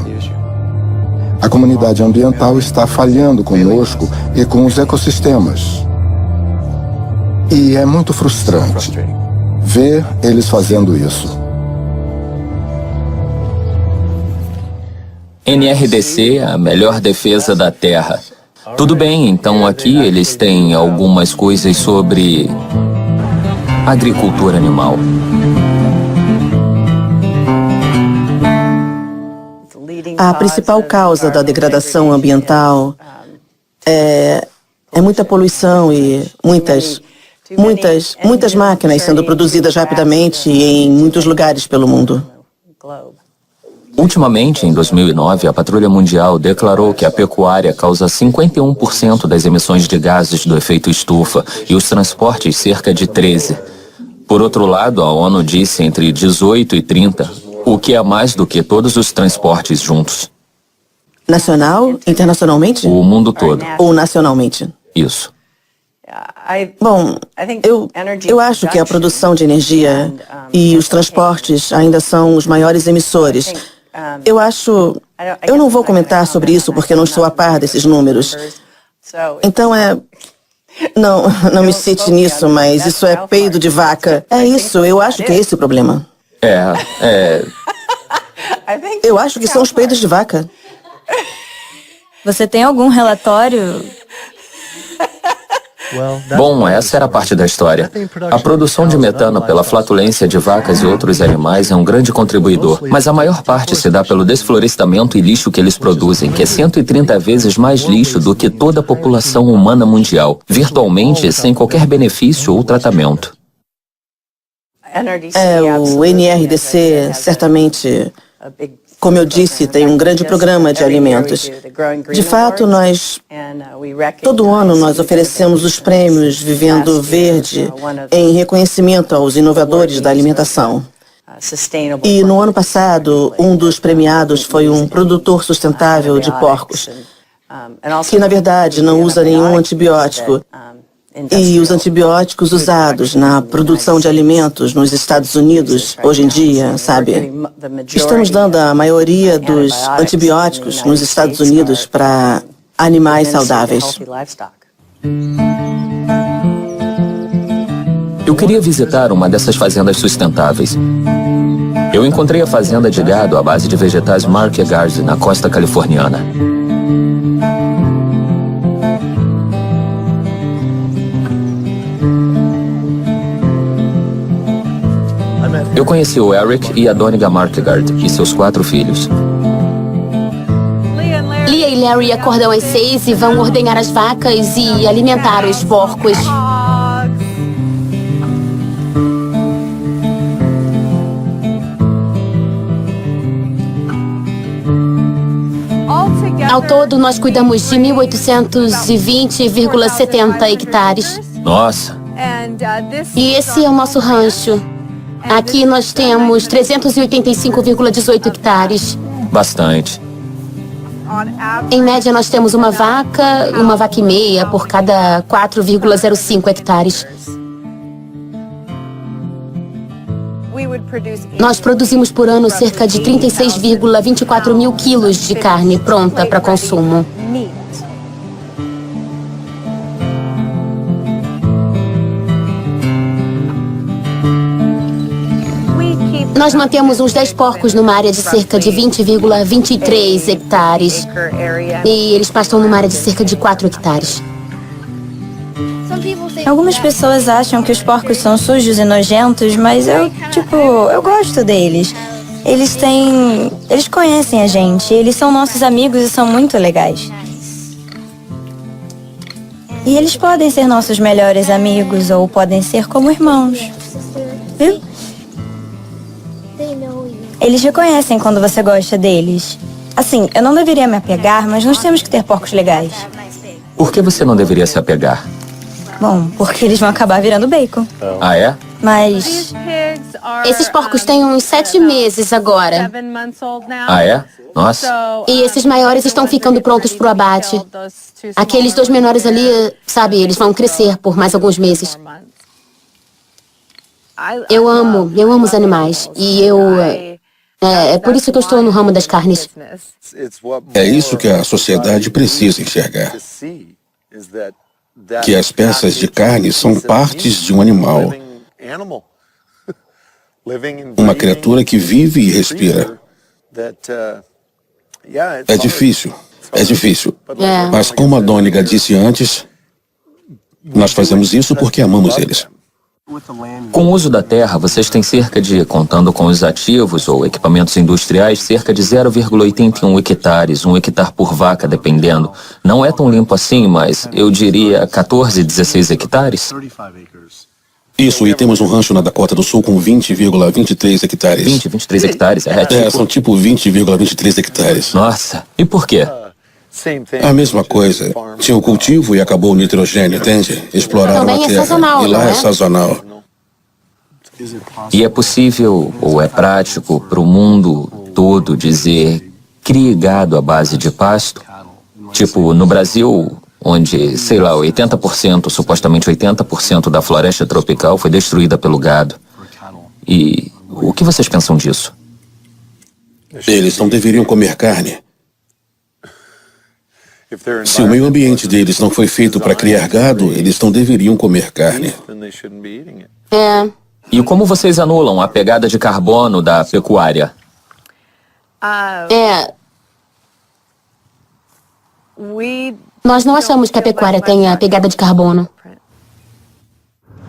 A comunidade ambiental está falhando conosco e com os ecossistemas. E é muito frustrante ver eles fazendo isso. NRDC, a melhor defesa da Terra. Tudo bem, então aqui eles têm algumas coisas sobre agricultura animal. A principal causa da degradação ambiental é muita poluição e muitas máquinas sendo produzidas rapidamente em muitos lugares pelo mundo. Ultimamente, em 2009, a Patrulha Mundial declarou que a pecuária causa 51% das emissões de gases do efeito estufa e os transportes cerca de 13%. Por outro lado, a ONU disse entre 18 e 30%, o que é mais do que todos os transportes juntos. Nacional? Internacionalmente? O mundo todo. Ou nacionalmente? Isso. Bom, eu acho que a produção de energia e os transportes ainda são os maiores emissores. Eu não vou comentar sobre isso porque eu não estou a par desses números. Então não me cite nisso, mas isso é peido de vaca. É isso, eu acho que é esse o problema. Eu acho que são os peidos de vaca. Você tem algum relatório? Bom, essa era a parte da história. A produção de metano pela flatulência de vacas e outros animais é um grande contribuidor, mas a maior parte se dá pelo desflorestamento e lixo que eles produzem, que é 130 vezes mais lixo do que toda a população humana mundial, virtualmente sem qualquer benefício ou tratamento. O NRDC certamente, como eu disse, tem um grande programa de alimentos. De fato, todo ano nós oferecemos os prêmios Vivendo Verde em reconhecimento aos inovadores da alimentação. E no ano passado, um dos premiados foi um produtor sustentável de porcos, que na verdade não usa nenhum antibiótico. E os antibióticos usados na produção de alimentos nos Estados Unidos, hoje em dia, sabe? Estamos dando a maioria dos antibióticos nos Estados Unidos para animais saudáveis. Eu queria visitar uma dessas fazendas sustentáveis. Eu encontrei a fazenda de gado à base de vegetais Mark Garza, na costa californiana. Eu conheci o Eric e a Doniga Markegard e seus 4 filhos. Lia e Larry acordam às 6 e vão ordenhar as vacas e alimentar os porcos. Ao todo, nós cuidamos de 1.820,70 hectares. Nossa! E esse é o nosso rancho. Aqui nós temos 385,18 hectares. Bastante. Em média, nós temos uma vaca e meia por cada 4,05 hectares. Nós produzimos por ano cerca de 36,24 mil quilos de carne pronta para consumo. Nós mantemos uns 10 porcos numa área de cerca de 20,23 hectares. E eles pastam numa área de cerca de 4 hectares. Algumas pessoas acham que os porcos são sujos e nojentos, mas eu gosto deles. Eles conhecem a gente, eles são nossos amigos e são muito legais. E eles podem ser nossos melhores amigos ou podem ser como irmãos. Viu? Eles reconhecem quando você gosta deles. Assim, eu não deveria me apegar, mas nós temos que ter porcos legais. Por que você não deveria se apegar? Bom, porque eles vão acabar virando bacon. Ah, é? Mas esses porcos têm uns 7 meses agora. Ah, é? Nossa. E esses maiores estão ficando prontos para o abate. Aqueles 2 menores ali, sabe, eles vão crescer por mais alguns meses. Eu amo os animais. E é por isso que eu estou no ramo das carnes. É isso que a sociedade precisa enxergar. Que as peças de carne são partes de um animal. Uma criatura que vive e respira. É difícil. Mas como a Doniga disse antes, nós fazemos isso porque amamos eles. Com o uso da terra, vocês têm cerca de, contando com os ativos ou equipamentos industriais, cerca de 0,81 hectares, 1 hectare por vaca, dependendo. Não é tão limpo assim, mas eu diria 14, 16 hectares. Isso, e temos um rancho na Dakota do Sul com 20,23 hectares. 23 hectares, são tipo 20,23 hectares. Nossa, e por quê? A mesma coisa. Tinha o cultivo e acabou o nitrogênio, entende? Exploraram Também a terra. sazonal, e lá não é? é sazonal. E é possível, ou é prático, para o mundo todo dizer crie gado à base de pasto? Tipo, no Brasil, onde, sei lá, 80%, supostamente 80% da floresta tropical foi destruída pelo gado. E o que vocês pensam disso? Eles não deveriam comer carne. Se o meio ambiente deles não foi feito para criar gado, eles não deveriam comer carne. É. E como vocês anulam a pegada de carbono da pecuária? Nós não achamos que a pecuária tenha pegada de carbono.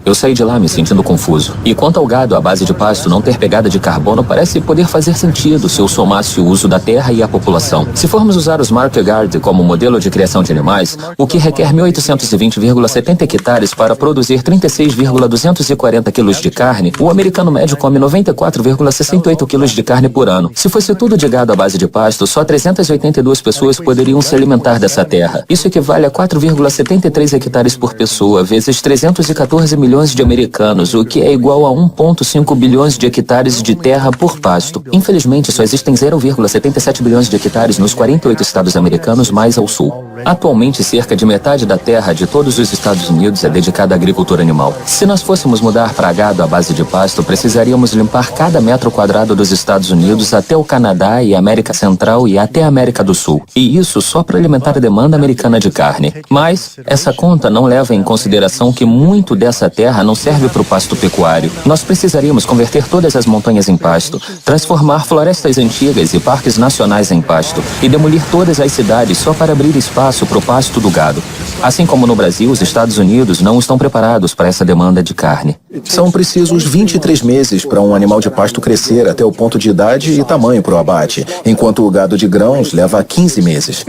Eu saí de lá me sentindo confuso. E quanto ao gado à base de pasto não ter pegada de carbono, parece poder fazer sentido se eu somasse o uso da terra e a população. Se formos usar os Market Garden como modelo de criação de animais, o que requer 1.820,70 hectares para produzir 36,240 quilos de carne, o americano médio come 94,68 quilos de carne por ano. Se fosse tudo de gado à base de pasto, só 382 pessoas poderiam se alimentar dessa terra. Isso equivale a 4,73 hectares por pessoa, vezes 314 milhões de americanos, o que é igual a 1,5 bilhões de hectares de terra por pasto. Infelizmente, só existem 0,77 bilhões de hectares nos 48 estados americanos mais ao sul. Atualmente, cerca de metade da terra de todos os Estados Unidos é dedicada à agricultura animal. Se nós fôssemos mudar para gado à base de pasto, precisaríamos limpar cada metro quadrado dos Estados Unidos até o Canadá e América Central e até a América do Sul. E isso só para alimentar a demanda americana de carne. Mas essa conta não leva em consideração que muito dessa terra não serve para o pasto pecuário. Nós precisaríamos converter todas as montanhas em pasto, transformar florestas antigas e parques nacionais em pasto e demolir todas as cidades só para abrir espaço para o pasto do gado. Assim como no Brasil, os Estados Unidos não estão preparados para essa demanda de carne. São precisos 23 meses para um animal de pasto crescer até o ponto de idade e tamanho para o abate, enquanto o gado de grãos leva 15 meses.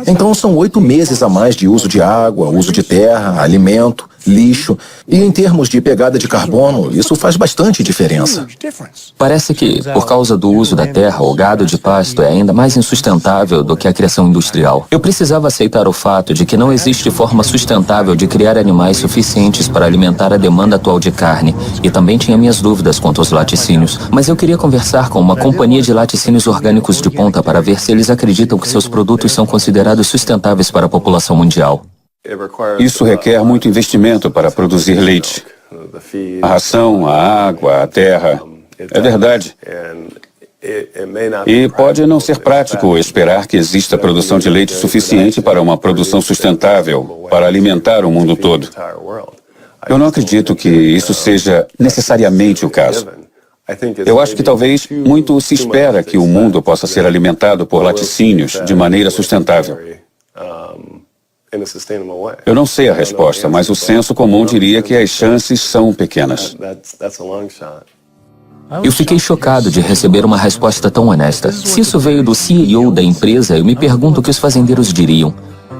Então são 8 meses a mais de uso de água, uso de terra, alimento, lixo. E em termos de pegada de carbono, isso faz bastante diferença. Parece que, por causa do uso da terra, o gado de pasto é ainda mais insustentável do que a criação industrial. Eu precisava aceitar o fato de que não existe forma sustentável de criar animais suficientes para alimentar a demanda atual de carne. E também tinha minhas dúvidas quanto aos laticínios. Mas eu queria conversar com uma companhia de laticínios orgânicos de ponta para ver se eles acreditam que seus produtos são considerados sustentáveis para a população mundial. Isso requer muito investimento para produzir leite. A ração, a água, a terra. É verdade. E pode não ser prático esperar que exista produção de leite suficiente para uma produção sustentável, para alimentar o mundo todo. Eu não acredito que isso seja necessariamente o caso. Eu acho que talvez muito se espera que o mundo possa ser alimentado por laticínios de maneira sustentável. Eu não sei a resposta, mas o senso comum diria que as chances são pequenas. Eu fiquei chocado de receber uma resposta tão honesta. Se isso veio do CEO da empresa, eu me pergunto o que os fazendeiros diriam.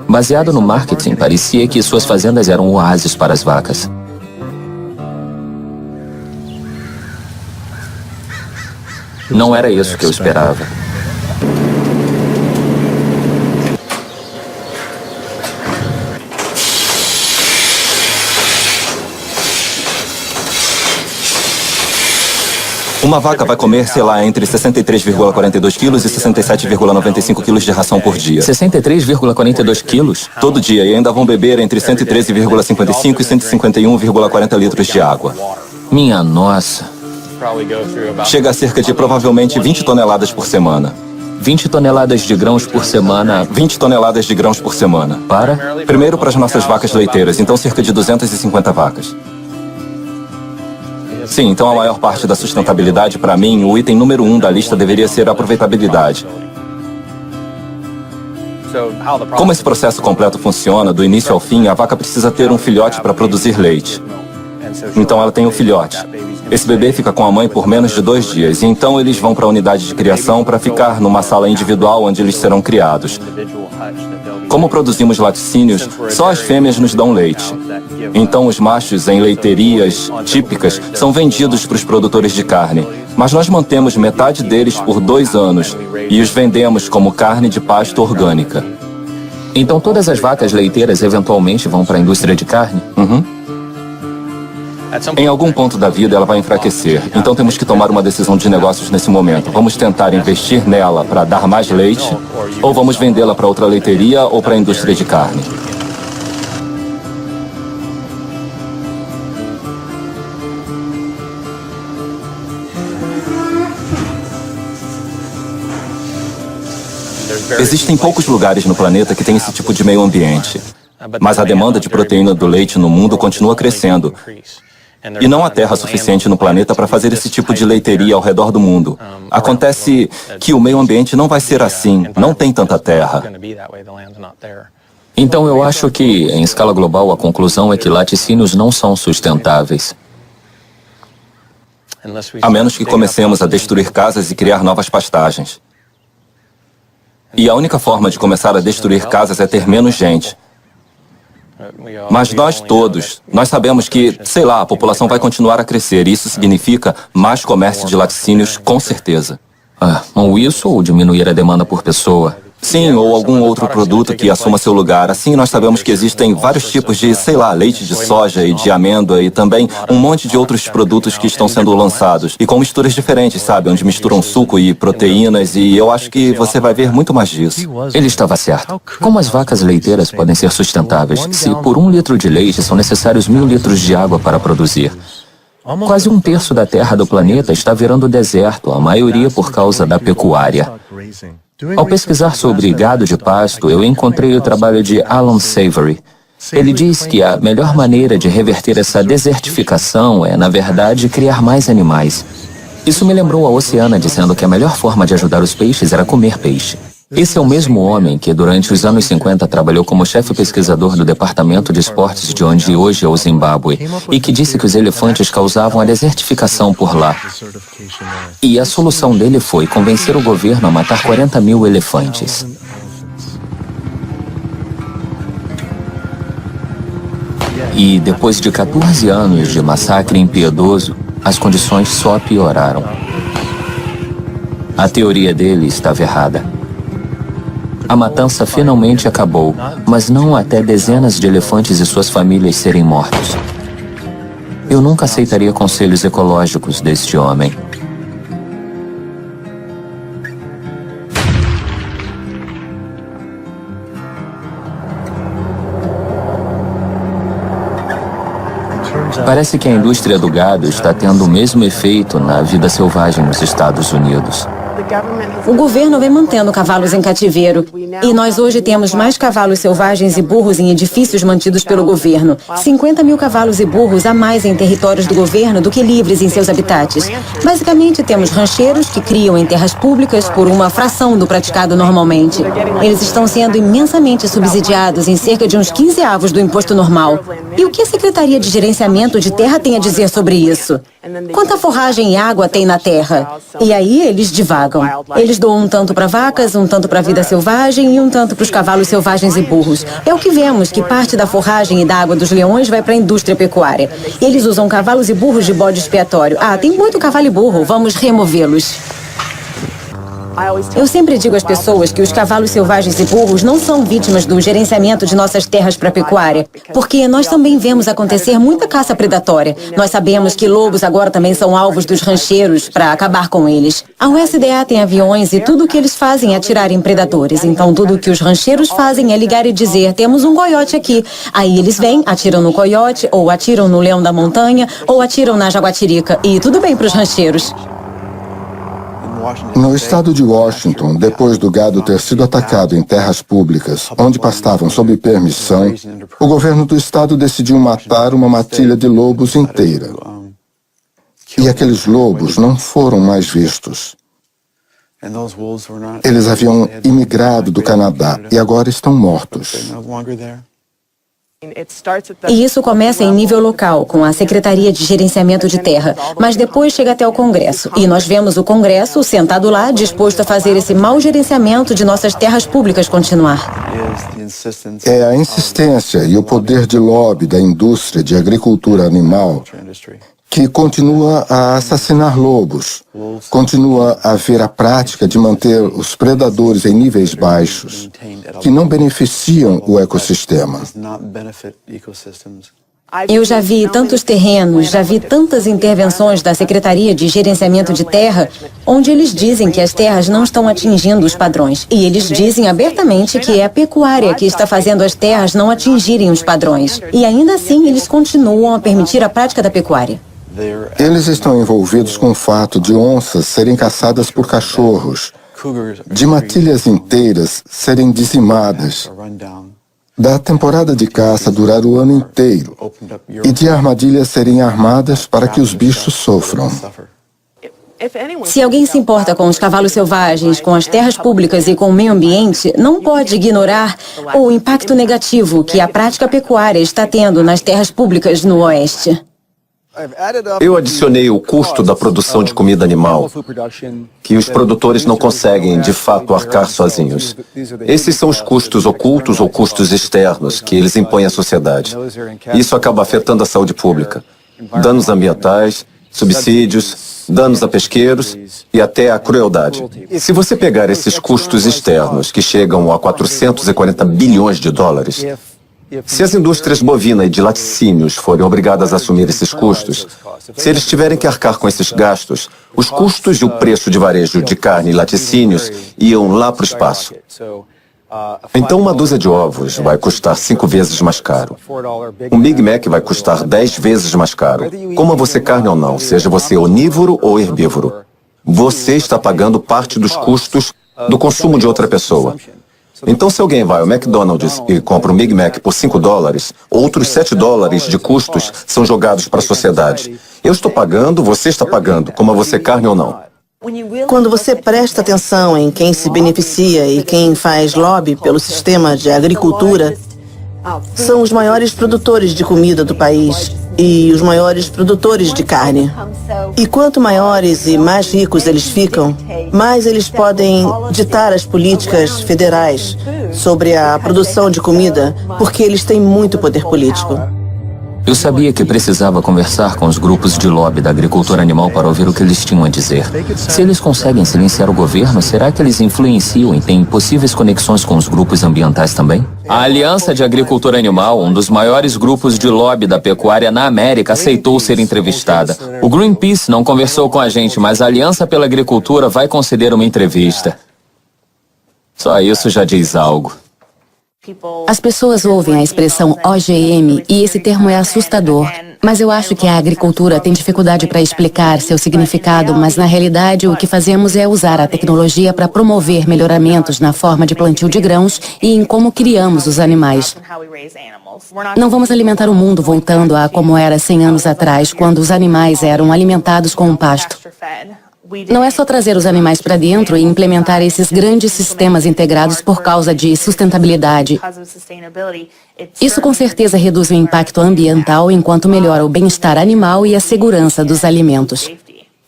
Baseado no marketing, parecia que suas fazendas eram oásis para as vacas. Não era isso que eu esperava. Uma vaca vai comer, sei lá, entre 63,42 quilos e 67,95 quilos de ração por dia. 63,42 quilos? Todo dia, e ainda vão beber entre 113,55 e 151,40 litros de água. Minha nossa. Chega a cerca de provavelmente 20 toneladas por semana. 20 toneladas de grãos por semana. 20 toneladas de grãos por semana. Para? Primeiro para as nossas vacas leiteiras, então cerca de 250 vacas. Sim, então a maior parte da sustentabilidade, para mim, o item número 1 da lista deveria ser a aproveitabilidade. Como esse processo completo funciona, do início ao fim, a vaca precisa ter um filhote para produzir leite. Então ela tem o filhote. Esse bebê fica com a mãe por menos de 2 dias, e então eles vão para a unidade de criação para ficar numa sala individual onde eles serão criados. Como produzimos laticínios, só as fêmeas nos dão leite. Então os machos em leiterias típicas são vendidos para os produtores de carne. Mas nós mantemos metade deles por 2 anos e os vendemos como carne de pasto orgânica. Então todas as vacas leiteiras eventualmente vão para a indústria de carne? Uhum. Em algum ponto da vida ela vai enfraquecer, então temos que tomar uma decisão de negócios nesse momento. Vamos tentar investir nela para dar mais leite, ou vamos vendê-la para outra leiteria ou para a indústria de carne. Existem poucos lugares no planeta que têm esse tipo de meio ambiente. Mas a demanda de proteína do leite no mundo continua crescendo. E não há terra suficiente no planeta para fazer esse tipo de leiteria ao redor do mundo. Acontece que o meio ambiente não vai ser assim, não tem tanta terra. Então eu acho que, em escala global, a conclusão é que laticínios não são sustentáveis. A menos que comecemos a destruir casas e criar novas pastagens. E a única forma de começar a destruir casas é ter menos gente. Mas nós sabemos que, sei lá, a população vai continuar a crescer e isso significa mais comércio de laticínios, com certeza. Ou isso ou diminuir a demanda por pessoa. Sim, ou algum outro produto que assuma seu lugar. Assim, nós sabemos que existem vários tipos de, sei lá, leite de soja e de amêndoa e também um monte de outros produtos que estão sendo lançados. E com misturas diferentes, sabe? Onde misturam suco e proteínas e eu acho que você vai ver muito mais disso. Ele estava certo. Como as vacas leiteiras podem ser sustentáveis se por 1 litro de leite são necessários 1000 litros de água para produzir? Quase 1/3 da terra do planeta está virando deserto, a maioria por causa da pecuária. Ao pesquisar sobre gado de pasto, eu encontrei o trabalho de Alan Savory. Ele diz que a melhor maneira de reverter essa desertificação é, na verdade, criar mais animais. Isso me lembrou a Oceana dizendo que a melhor forma de ajudar os peixes era comer peixe. Esse é o mesmo homem que, durante os anos 50, trabalhou como chefe pesquisador do Departamento de Esportes de onde hoje é o Zimbábue, e que disse que os elefantes causavam a desertificação por lá. E a solução dele foi convencer o governo a matar 40.000 elefantes. E depois de 14 anos de massacre impiedoso, as condições só pioraram. A teoria dele estava errada. A matança finalmente acabou, mas não até dezenas de elefantes e suas famílias serem mortos. Eu nunca aceitaria conselhos ecológicos deste homem. Parece que a indústria do gado está tendo o mesmo efeito na vida selvagem nos Estados Unidos. O governo vem mantendo cavalos em cativeiro. E nós hoje temos mais cavalos selvagens e burros em edifícios mantidos pelo governo. 50.000 cavalos e burros a mais em territórios do governo do que livres em seus habitats. Basicamente, temos rancheiros que criam em terras públicas por uma fração do praticado normalmente. Eles estão sendo imensamente subsidiados em cerca de uns 15avos do imposto normal. E o que a Secretaria de Gerenciamento de Terra tem a dizer sobre isso? Quanta forragem e água tem na terra? E aí eles divagam. Eles doam um tanto para vacas, um tanto para a vida selvagem e um tanto para os cavalos selvagens e burros. É o que vemos, que parte da forragem e da água dos leões vai para a indústria pecuária. Eles usam cavalos e burros de bode expiatório. Tem muito cavalo e burro, vamos removê-los. Eu sempre digo às pessoas que os cavalos selvagens e burros não são vítimas do gerenciamento de nossas terras para pecuária, porque nós também vemos acontecer muita caça predatória. Nós sabemos que lobos agora também são alvos dos rancheiros para acabar com eles. A USDA tem aviões e tudo o que eles fazem é atirar em predadores. Então tudo o que os rancheiros fazem é ligar e dizer: temos um coiote aqui. Aí eles vêm, atiram no coiote, ou atiram no leão da montanha, ou atiram na jaguatirica. E tudo bem para os rancheiros. No estado de Washington, depois do gado ter sido atacado em terras públicas, onde pastavam sob permissão, o governo do estado decidiu matar uma matilha de lobos inteira. E aqueles lobos não foram mais vistos. Eles haviam imigrado do Canadá e agora estão mortos. E isso começa em nível local, com a Secretaria de Gerenciamento de Terra, mas depois chega até o Congresso. E nós vemos o Congresso sentado lá, disposto a fazer esse mau gerenciamento de nossas terras públicas continuar. É a insistência e o poder de lobby da indústria de agricultura animal que continua a assassinar lobos, continua a haver a prática de manter os predadores em níveis baixos, que não beneficiam o ecossistema. Eu já vi tantos terrenos, já vi tantas intervenções da Secretaria de Gerenciamento de Terra, onde eles dizem que as terras não estão atingindo os padrões. E eles dizem abertamente que é a pecuária que está fazendo as terras não atingirem os padrões. E ainda assim, eles continuam a permitir a prática da pecuária. Eles estão envolvidos com o fato de onças serem caçadas por cachorros, de matilhas inteiras serem dizimadas. da temporada de caça durar o ano inteiro e de armadilhas serem armadas para que os bichos sofram. Se alguém se importa com os cavalos selvagens, com as terras públicas e com o meio ambiente, não pode ignorar o impacto negativo que a prática pecuária está tendo nas terras públicas no Oeste. Eu adicionei o custo da produção de comida animal, que os produtores não conseguem, de fato, arcar sozinhos. Esses são os custos ocultos ou custos externos que eles impõem à sociedade. Isso acaba afetando a saúde pública. Danos ambientais, subsídios, danos a pesqueiros e até a crueldade. Se você pegar esses custos externos, que chegam a 440 bilhões de dólares, se as indústrias bovina e de laticínios forem obrigadas a assumir esses custos, se eles tiverem que arcar com esses gastos, os custos e o preço de varejo de carne e laticínios iam lá para o espaço. Então uma dúzia de ovos vai custar 5 vezes mais caro. Um Big Mac vai custar 10 vezes mais caro. Coma você carne ou não, seja você onívoro ou herbívoro. Você está pagando parte dos custos do consumo de outra pessoa. Então, se alguém vai ao McDonald's e compra um Big Mac por 5 dólares, outros 7 dólares de custos são jogados para a sociedade. Eu estou pagando, você está pagando, coma você carne ou não. Quando você presta atenção em quem se beneficia e quem faz lobby pelo sistema de agricultura, são os maiores produtores de comida do país e os maiores produtores de carne. E quanto maiores e mais ricos eles ficam, mais eles podem ditar as políticas federais sobre a produção de comida, porque eles têm muito poder político. Eu sabia que precisava conversar com os grupos de lobby da agricultura animal para ouvir o que eles tinham a dizer. Se eles conseguem silenciar o governo, será que eles influenciam e têm possíveis conexões com os grupos ambientais também? A Aliança de Agricultura Animal, um dos maiores grupos de lobby da pecuária na América, aceitou ser entrevistada. O Greenpeace não conversou com a gente, mas a Aliança pela Agricultura vai conceder uma entrevista. Só isso já diz algo. As pessoas ouvem a expressão OGM e esse termo é assustador, mas eu acho que a agricultura tem dificuldade para explicar seu significado, mas na realidade o que fazemos é usar a tecnologia para promover melhoramentos na forma de plantio de grãos e em como criamos os animais. Não vamos alimentar o mundo voltando a como era 100 anos atrás, quando os animais eram alimentados com um pasto. Não é só trazer os animais para dentro e implementar esses grandes sistemas integrados por causa de sustentabilidade. Isso com certeza reduz o impacto ambiental enquanto melhora o bem-estar animal e a segurança dos alimentos.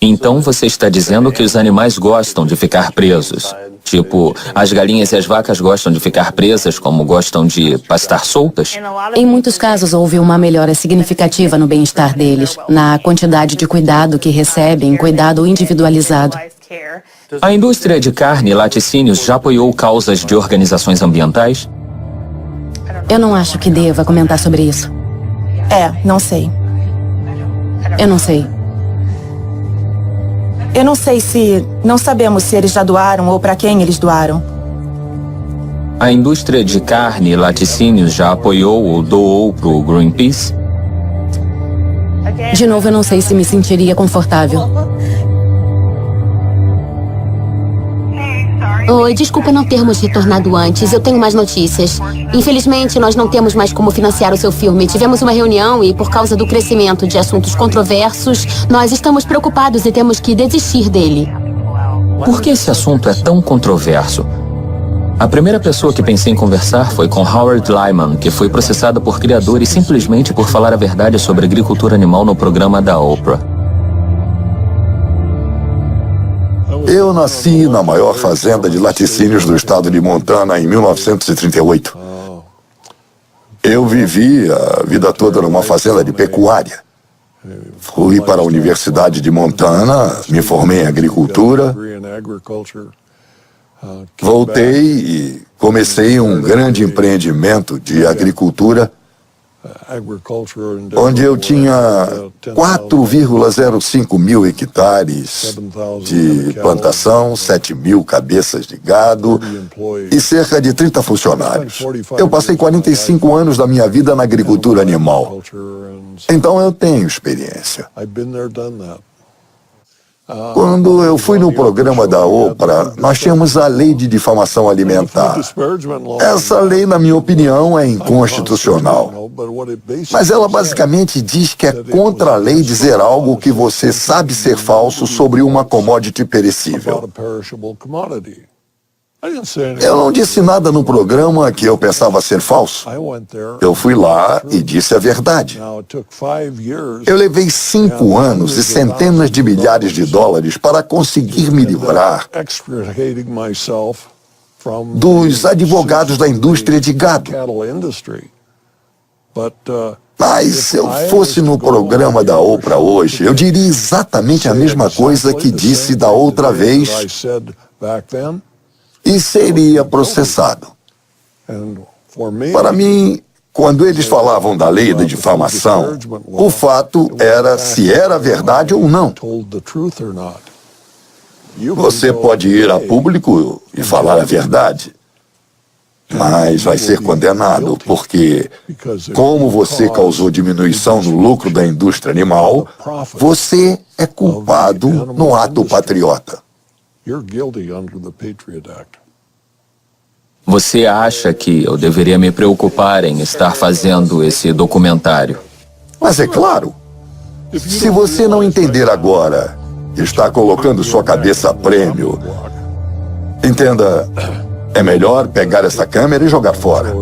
Então você está dizendo que os animais gostam de ficar presos? Tipo, as galinhas e as vacas gostam de ficar presas como gostam de pastar soltas? Em muitos casos houve uma melhora significativa no bem-estar deles, na quantidade de cuidado que recebem, cuidado individualizado. A indústria de carne e laticínios já apoiou causas de organizações ambientais? Eu não acho que deva comentar sobre isso. Não sei. Eu não sei. Eu não sei se... Não sabemos se eles já doaram ou para quem eles doaram. A indústria de carne e laticínios já apoiou ou doou para o Greenpeace? De novo, eu não sei se me sentiria confortável. Oi, desculpa não termos retornado antes. Eu tenho mais notícias. Infelizmente, nós não temos mais como financiar o seu filme. Tivemos uma reunião e, por causa do crescimento de assuntos controversos, nós estamos preocupados e temos que desistir dele. Por que esse assunto é tão controverso? A primeira pessoa que pensei em conversar foi com Howard Lyman, que foi processada por criadores simplesmente por falar a verdade sobre agricultura animal no programa da Oprah. Eu nasci na maior fazenda de laticínios do estado de Montana em 1938. Eu vivi a vida toda numa fazenda de pecuária. Fui para a Universidade de Montana, me formei em agricultura. Voltei e comecei um grande empreendimento de agricultura, onde eu tinha 4,05 mil hectares de plantação, 7 mil cabeças de gado e cerca de 30 funcionários. Eu passei 45 anos da minha vida na agricultura animal. Então eu tenho experiência. Quando eu fui no programa da Oprah, nós tínhamos a lei de difamação alimentar. Essa lei, na minha opinião, é inconstitucional. Mas ela basicamente diz que é contra a lei dizer algo que você sabe ser falso sobre uma commodity perecível. Eu não disse nada no programa que eu pensava ser falso. Eu fui lá e disse a verdade. Eu levei 5 anos e centenas de milhares de dólares para conseguir me livrar dos advogados da indústria de gado. Mas se eu fosse no programa da Oprah hoje, eu diria exatamente a mesma coisa que disse da outra vez e seria processado. Para mim, quando eles falavam da lei da difamação, o fato era se era verdade ou não. Você pode ir a público e falar a verdade, mas vai ser condenado, porque, como você causou diminuição no lucro da indústria animal, você é culpado no ato patriota. Você acha que eu deveria me preocupar em estar fazendo esse documentário? Mas é claro. Se você não entender agora, está colocando sua cabeça a prêmio. Entenda, é melhor pegar essa câmera e jogar fora.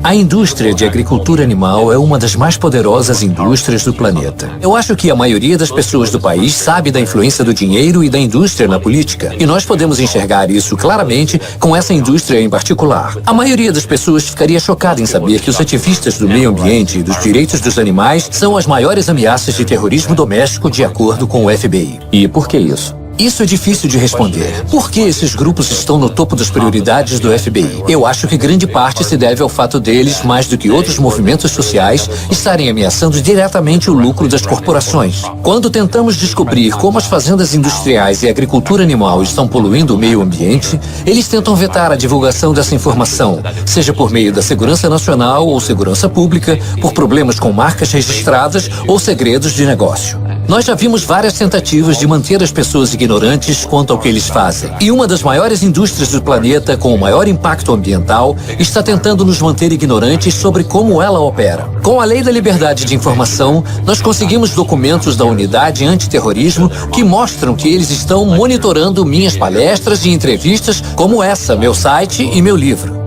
A indústria de agricultura animal é uma das mais poderosas indústrias do planeta. Eu acho que a maioria das pessoas do país sabe da influência do dinheiro e da indústria na política. E nós podemos enxergar isso claramente com essa indústria em particular. A maioria das pessoas ficaria chocada em saber que os ativistas do meio ambiente e dos direitos dos animais são as maiores ameaças de terrorismo doméstico de acordo com o FBI. E por que isso? Isso é difícil de responder. Por que esses grupos estão no topo das prioridades do FBI? Eu acho que grande parte se deve ao fato deles, mais do que outros movimentos sociais, estarem ameaçando diretamente o lucro das corporações. Quando tentamos descobrir como as fazendas industriais e a agricultura animal estão poluindo o meio ambiente, eles tentam vetar a divulgação dessa informação, seja por meio da segurança nacional ou segurança pública, por problemas com marcas registradas ou segredos de negócio. Nós já vimos várias tentativas de manter as pessoas ignorantes quanto ao que eles fazem. E uma das maiores indústrias do planeta, com o maior impacto ambiental, está tentando nos manter ignorantes sobre como ela opera. Com a Lei da Liberdade de Informação, nós conseguimos documentos da Unidade Antiterrorismo que mostram que eles estão monitorando minhas palestras e entrevistas, como essa, meu site e meu livro.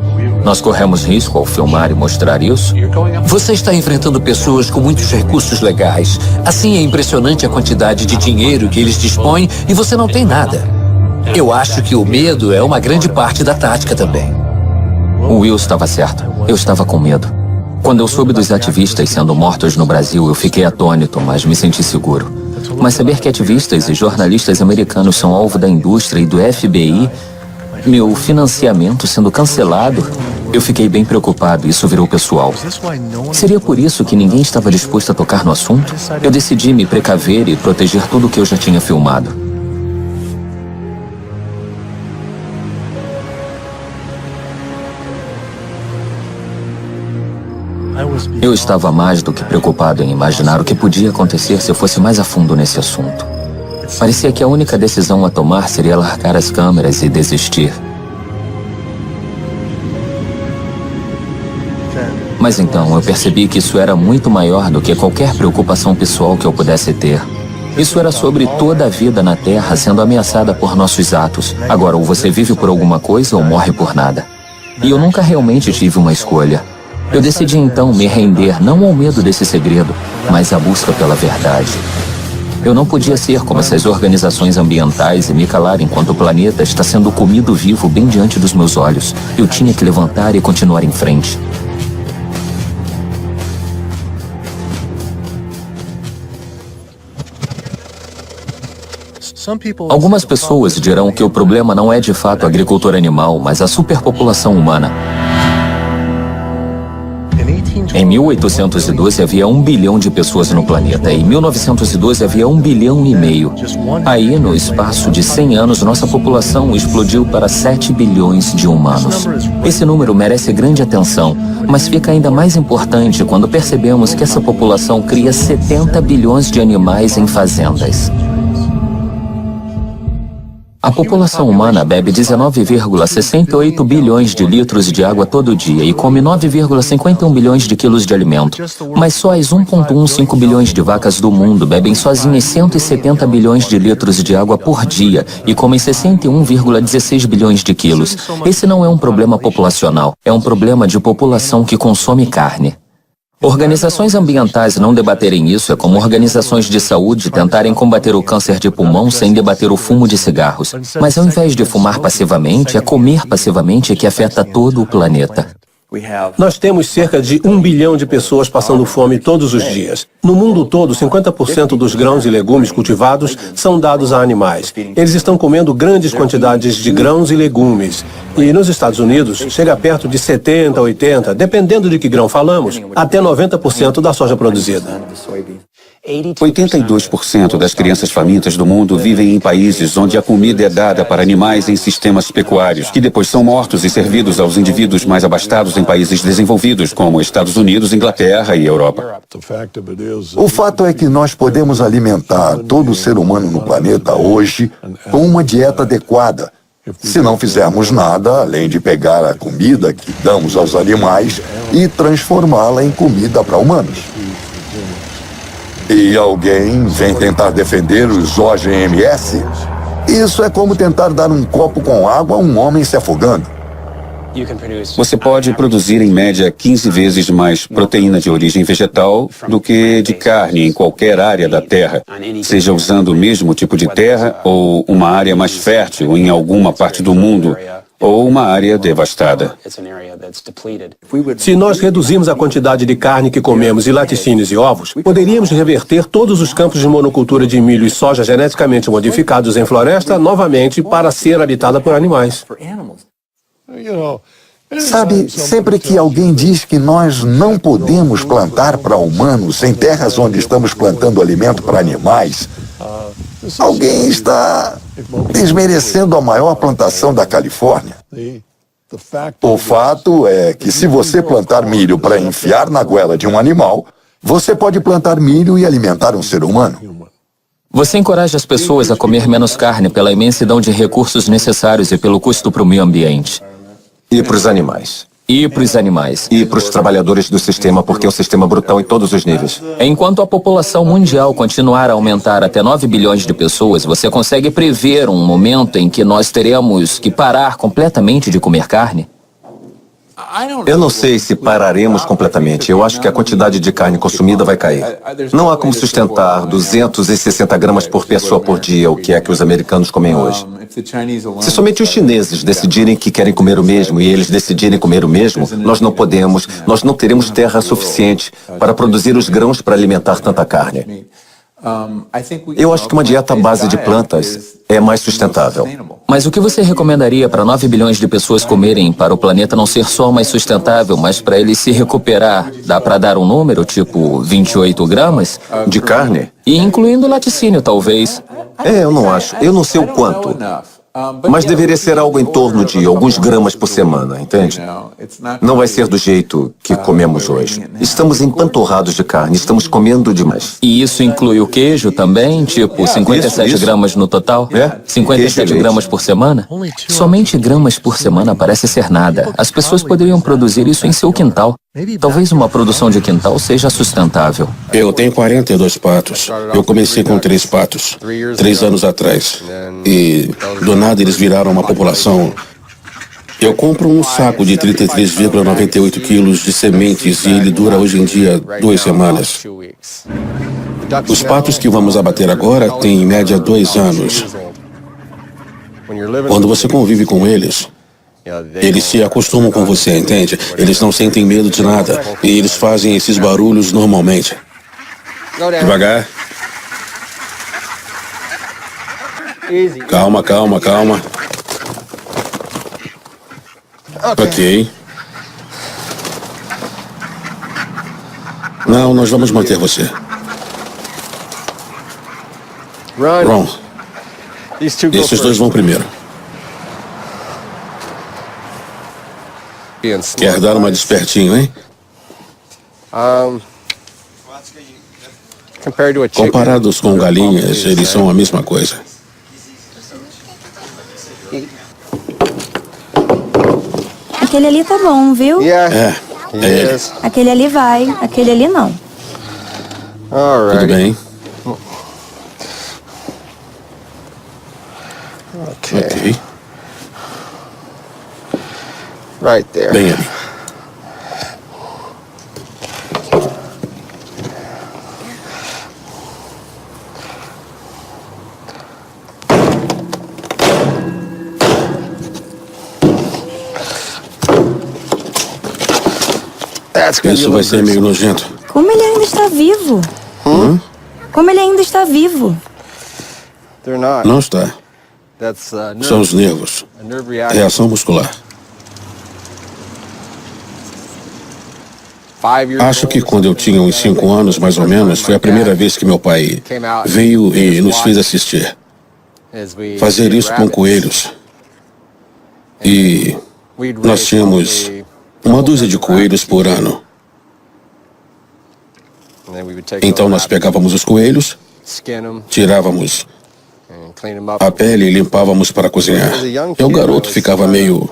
Nós corremos risco ao filmar e mostrar isso? Você está enfrentando pessoas com muitos recursos legais. Assim é impressionante a quantidade de dinheiro que eles dispõem e você não tem nada. Eu acho que o medo é uma grande parte da tática também. O Will estava certo. Eu estava com medo. Quando eu soube dos ativistas sendo mortos no Brasil, eu fiquei atônito, mas me senti seguro. Mas saber que ativistas e jornalistas americanos são alvo da indústria e do FBI, meu financiamento sendo cancelado, eu fiquei bem preocupado e isso virou pessoal. Seria por isso que ninguém estava disposto a tocar no assunto? Eu decidi me precaver e proteger tudo o que eu já tinha filmado. Eu estava mais do que preocupado em imaginar o que podia acontecer se eu fosse mais a fundo nesse assunto. Parecia que a única decisão a tomar seria largar as câmeras e desistir. Mas então eu percebi que isso era muito maior do que qualquer preocupação pessoal que eu pudesse ter. Isso era sobre toda a vida na Terra sendo ameaçada por nossos atos. Agora, ou você vive por alguma coisa ou morre por nada. E eu nunca realmente tive uma escolha. Eu decidi então me render não ao medo desse segredo, mas à busca pela verdade. Eu não podia ser como essas organizações ambientais e me calar enquanto o planeta está sendo comido vivo bem diante dos meus olhos. Eu tinha que levantar e continuar em frente. Algumas pessoas dirão que o problema não é de fato a agricultura animal, mas a superpopulação humana. Em 1812 havia 1 bilhão de pessoas no planeta. Em 1912 havia 1,5 bilhão. Aí, no espaço de 100 anos, nossa população explodiu para 7 bilhões de humanos. Esse número merece grande atenção, mas fica ainda mais importante quando percebemos que essa população cria 70 bilhões de animais em fazendas. A população humana bebe 19,68 bilhões de litros de água todo dia e come 9,51 bilhões de quilos de alimento. Mas só as 1,15 bilhões de vacas do mundo bebem sozinhas 170 bilhões de litros de água por dia e comem 61,16 bilhões de quilos. Esse não é um problema populacional, é um problema de população que consome carne. Organizações ambientais não debaterem isso é como organizações de saúde tentarem combater o câncer de pulmão sem debater o fumo de cigarros. Mas ao invés de fumar passivamente, é comer passivamente que afeta todo o planeta. Nós temos cerca de 1 bilhão de pessoas passando fome todos os dias. No mundo todo, 50% dos grãos e legumes cultivados são dados a animais. Eles estão comendo grandes quantidades de grãos e legumes. E nos Estados Unidos, chega perto de 70%, 80%, dependendo de que grão falamos, até 90% da soja produzida. 82% das crianças famintas do mundo vivem em países onde a comida é dada para animais em sistemas pecuários, que depois são mortos e servidos aos indivíduos mais abastados em países desenvolvidos, como Estados Unidos, Inglaterra e Europa. O fato é que nós podemos alimentar todo ser humano no planeta hoje com uma dieta adequada, se não fizermos nada além de pegar a comida que damos aos animais e transformá-la em comida para humanos. E alguém vem tentar defender os OGMS? Isso é como tentar dar um copo com água a um homem se afogando. Você pode produzir em média 15 vezes mais proteína de origem vegetal do que de carne em qualquer área da Terra, seja usando o mesmo tipo de terra ou uma área mais fértil em alguma parte do mundo, ou uma área devastada. Se nós reduzirmos a quantidade de carne que comemos e laticínios e ovos, poderíamos reverter todos os campos de monocultura de milho e soja geneticamente modificados em floresta novamente para ser habitada por animais. Sabe, sempre que alguém diz que nós não podemos plantar para humanos em terras onde estamos plantando alimento para animais, alguém está desmerecendo a maior plantação da Califórnia. O fato é que se você plantar milho para enfiar na goela de um animal, você pode plantar milho e alimentar um ser humano. Você encoraja as pessoas a comer menos carne pela imensidão de recursos necessários e pelo custo para o meio ambiente. E para os animais. E para os animais. E para os trabalhadores do sistema, porque é um sistema brutal em todos os níveis. Enquanto a população mundial continuar a aumentar até 9 bilhões de pessoas, você consegue prever um momento em que nós teremos que parar completamente de comer carne? Eu não sei se pararemos completamente. Eu acho que a quantidade de carne consumida vai cair. Não há como sustentar 260 gramas por pessoa por dia, o que é que os americanos comem hoje. Se somente os chineses decidirem que querem comer o mesmo e eles decidirem comer o mesmo, nós não teremos terra suficiente para produzir os grãos para alimentar tanta carne. Eu acho que uma dieta à base de plantas é mais sustentável. Mas o que você recomendaria para 9 bilhões de pessoas comerem para o planeta não ser só mais sustentável, mas para ele se recuperar? Dá para dar um número, tipo 28 gramas? De carne? E incluindo laticínio, talvez. Eu não acho. Eu não sei o quanto. Mas deveria ser algo em torno de alguns gramas por semana, entende? Não vai ser do jeito que comemos hoje. Estamos empanturrados de carne, estamos comendo demais. E isso inclui o queijo também? Tipo, 57 gramas no total? 57 gramas por semana? Somente gramas por semana parece ser nada. As pessoas poderiam produzir isso em seu quintal. Talvez uma produção de quintal seja sustentável. Eu tenho 42 patos. Eu comecei com 3 patos, 3 anos atrás. E do nada eles viraram uma população. Eu compro um saco de 33,98 quilos de sementes e ele dura hoje em dia 2 semanas. Os patos que vamos abater agora têm em média 2 anos. Quando você convive com eles se acostumam com você, entende? Eles não sentem medo de nada e eles fazem esses barulhos normalmente. Devagar. Calma, calma, calma. Ok. Não, nós vamos manter você. Ron, esses dois vão primeiro. Quer dar uma despertinho, hein? Comparados com galinhas, eles são a mesma coisa. Aquele ali tá bom, viu? É ele. Aquele ali vai, aquele ali não. Tudo bem. Ok. Bem ali. Isso vai ser meio nojento. Como ele ainda está vivo? Como ele ainda está vivo? Não está. São os nervos. Reação muscular. Acho que quando eu tinha uns 5 anos, mais ou menos, foi a primeira vez que meu pai veio e nos fez assistir. Fazer isso com coelhos. E nós tínhamos uma dúzia de coelhos por ano. Então nós pegávamos os coelhos, tirávamos a pele e limpávamos para cozinhar. E o garoto ficava meio...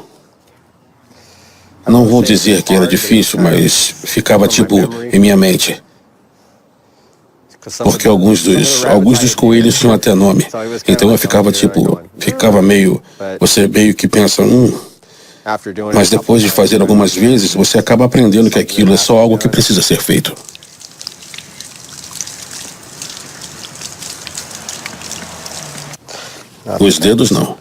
Não vou dizer que era difícil, mas ficava tipo em minha mente. Porque alguns dos coelhos tinham até nome. Então eu ficava meio... Você meio que pensa, Mas depois de fazer algumas vezes, você acaba aprendendo que aquilo é só algo que precisa ser feito. Os dedos não.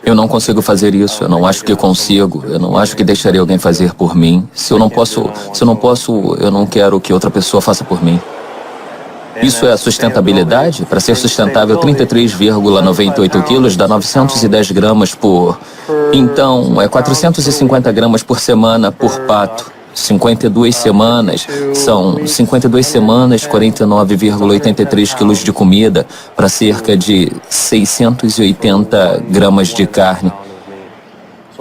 Eu não consigo fazer isso, eu não acho que consigo, eu não acho que deixaria alguém fazer por mim. Se eu não posso, eu não quero que outra pessoa faça por mim. Isso é a sustentabilidade? Para ser sustentável, 33,98 quilos dá 910 gramas por... Então, é 450 gramas por semana por pato. 52 semanas, são 52 semanas, 49,83 quilos de comida para cerca de 680 gramas de carne.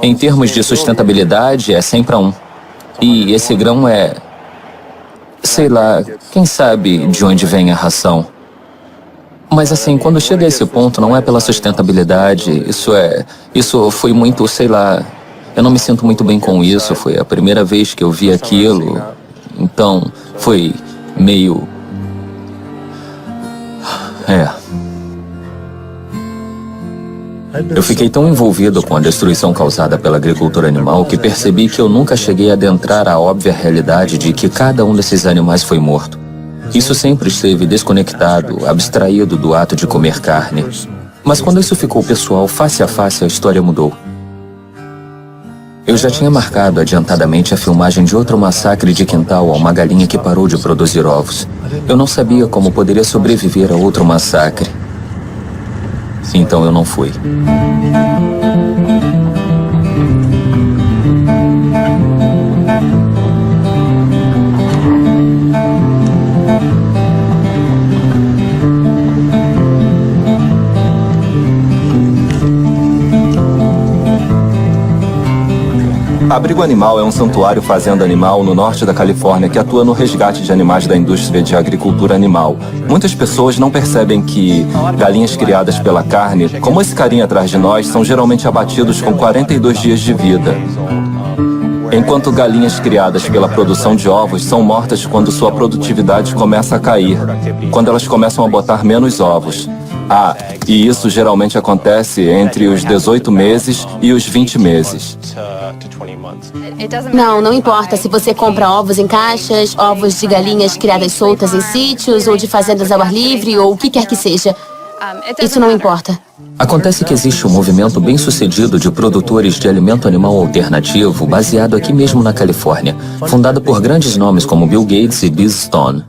Em termos de sustentabilidade, é 100 para 1. E esse grão é... sei lá, quem sabe de onde vem a ração. Mas assim, quando chega a esse ponto, não é pela sustentabilidade, isso foi muito, sei lá... Eu não me sinto muito bem com isso, foi a primeira vez que eu vi aquilo, então foi meio... Eu fiquei tão envolvido com a destruição causada pela agricultura animal que percebi que eu nunca cheguei a adentrar a óbvia realidade de que cada um desses animais foi morto. Isso sempre esteve desconectado, abstraído do ato de comer carne. Mas quando isso ficou pessoal, face a face, a história mudou. Eu já tinha marcado adiantadamente a filmagem de outro massacre de quintal a uma galinha que parou de produzir ovos. Eu não sabia como poderia sobreviver a outro massacre. Então eu não fui. Abrigo Animal é um santuário fazenda animal no norte da Califórnia que atua no resgate de animais da indústria de agricultura animal. Muitas pessoas não percebem que galinhas criadas pela carne, como esse carinha atrás de nós, são geralmente abatidos com 42 dias de vida. Enquanto galinhas criadas pela produção de ovos são mortas quando sua produtividade começa a cair, quando elas começam a botar menos ovos. E isso geralmente acontece entre os 18 meses e os 20 meses. Não importa se você compra ovos em caixas, ovos de galinhas criadas soltas em sítios ou de fazendas ao ar livre ou o que quer que seja. Isso não importa. Acontece que existe um movimento bem-sucedido de produtores de alimento animal alternativo baseado aqui mesmo na Califórnia, fundado por grandes nomes como Bill Gates e Biz Stone.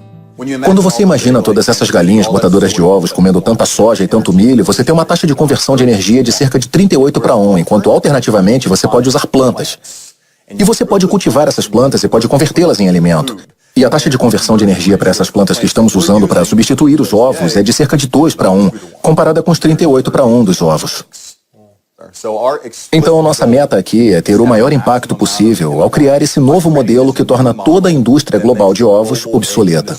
Quando você imagina todas essas galinhas botadoras de ovos comendo tanta soja e tanto milho, você tem uma taxa de conversão de energia de cerca de 38:1, enquanto alternativamente você pode usar plantas. E você pode cultivar essas plantas e pode convertê-las em alimento. E a taxa de conversão de energia para essas plantas que estamos usando para substituir os ovos é de cerca de 2:1, comparada com os 38:1 dos ovos. Então, nossa meta aqui é ter o maior impacto possível ao criar esse novo modelo que torna toda a indústria global de ovos obsoleta.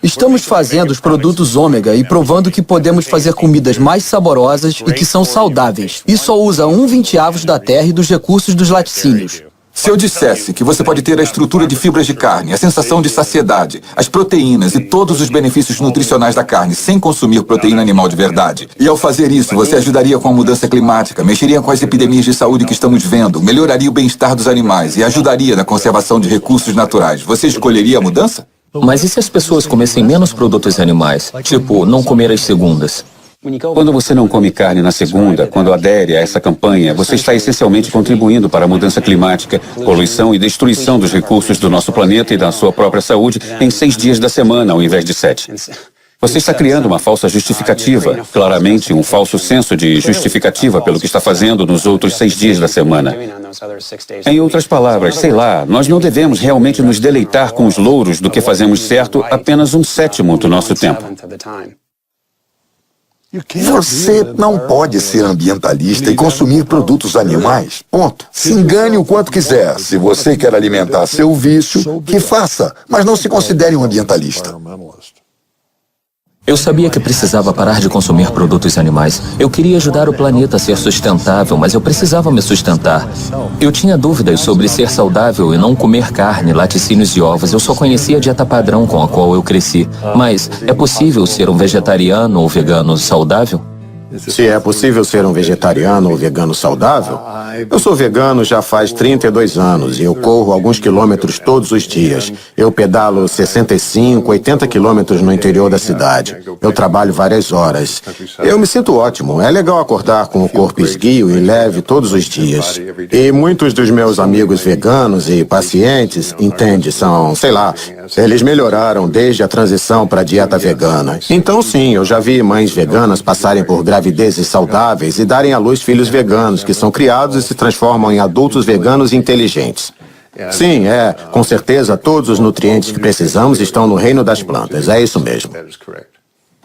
Estamos fazendo os produtos ômega e provando que podemos fazer comidas mais saborosas e que são saudáveis. E só usa 1/20 da terra e dos recursos dos laticínios. Se eu dissesse que você pode ter a estrutura de fibras de carne, a sensação de saciedade, as proteínas e todos os benefícios nutricionais da carne sem consumir proteína animal de verdade, e ao fazer isso você ajudaria com a mudança climática, mexeria com as epidemias de saúde que estamos vendo, melhoraria o bem-estar dos animais e ajudaria na conservação de recursos naturais, você escolheria a mudança? Mas e se as pessoas comessem menos produtos animais? Tipo, não comer às segundas? Quando você não come carne na segunda, quando adere a essa campanha, você está essencialmente contribuindo para a mudança climática, poluição e destruição dos recursos do nosso planeta e da sua própria saúde em 6 dias da semana, ao invés de 7. Você está criando uma falsa justificativa, claramente um falso senso de justificativa pelo que está fazendo nos outros 6 dias da semana. Em outras palavras, sei lá, nós não devemos realmente nos deleitar com os louros do que fazemos certo apenas 1/7 do nosso tempo. Você não pode ser ambientalista e consumir produtos animais. Ponto. Se engane o quanto quiser. Se você quer alimentar seu vício, que faça, mas não se considere um ambientalista. Eu sabia que precisava parar de consumir produtos animais. Eu queria ajudar o planeta a ser sustentável, mas eu precisava me sustentar. Eu tinha dúvidas sobre ser saudável e não comer carne, laticínios e ovos. Eu só conhecia a dieta padrão com a qual eu cresci. Mas é possível ser um vegetariano ou vegano saudável? Se é possível ser um vegetariano ou vegano saudável, eu sou vegano já faz 32 anos e eu corro alguns quilômetros todos os dias. Eu pedalo 65, 80 quilômetros no interior da cidade. Eu trabalho várias horas. Eu me sinto ótimo. É legal acordar com o corpo esguio e leve todos os dias. E muitos dos meus amigos veganos e pacientes, entende, são, sei lá, eles melhoraram desde a transição para a dieta vegana. Então sim, eu já vi mães veganas passarem por gravidezes saudáveis e darem à luz filhos veganos, que são criados e se transformam em adultos veganos inteligentes. Sim, com certeza todos os nutrientes que precisamos estão no reino das plantas, é isso mesmo.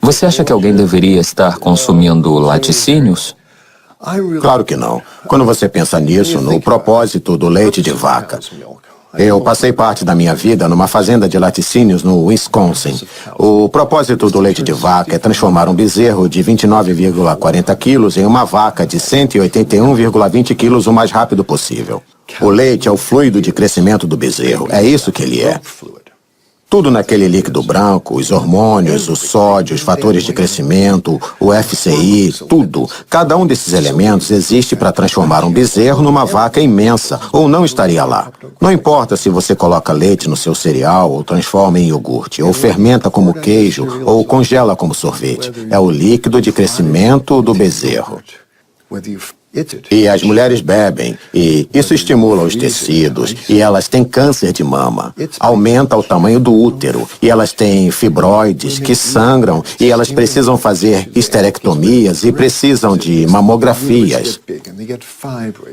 Você acha que alguém deveria estar consumindo laticínios? Claro que não. Quando você pensa nisso, no propósito do leite de vaca. Eu passei parte da minha vida numa fazenda de laticínios no Wisconsin. O propósito do leite de vaca é transformar um bezerro de 29,40 quilos em uma vaca de 181,20 quilos o mais rápido possível. O leite é o fluido de crescimento do bezerro. É isso que ele é. Tudo naquele líquido branco, os hormônios, o sódio, os fatores de crescimento, o FCI, tudo. Cada um desses elementos existe para transformar um bezerro numa vaca imensa, ou não estaria lá. Não importa se você coloca leite no seu cereal, ou transforma em iogurte, ou fermenta como queijo, ou congela como sorvete. É o líquido de crescimento do bezerro. E as mulheres bebem, e isso estimula os tecidos, e elas têm câncer de mama, aumenta o tamanho do útero, e elas têm fibroides que sangram, e elas precisam fazer histerectomias e precisam de mamografias.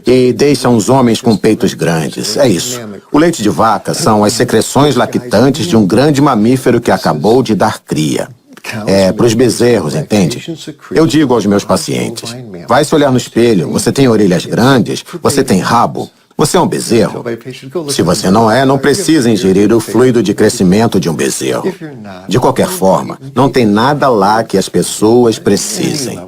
E deixam os homens com peitos grandes, é isso. O leite de vaca são as secreções lactantes de um grande mamífero que acabou de dar cria. É para os bezerros, entende? Eu digo aos meus pacientes, vai se olhar no espelho, você tem orelhas grandes, você tem rabo, você é um bezerro. Se você não é, não precisa ingerir o fluido de crescimento de um bezerro. De qualquer forma, não tem nada lá que as pessoas precisem.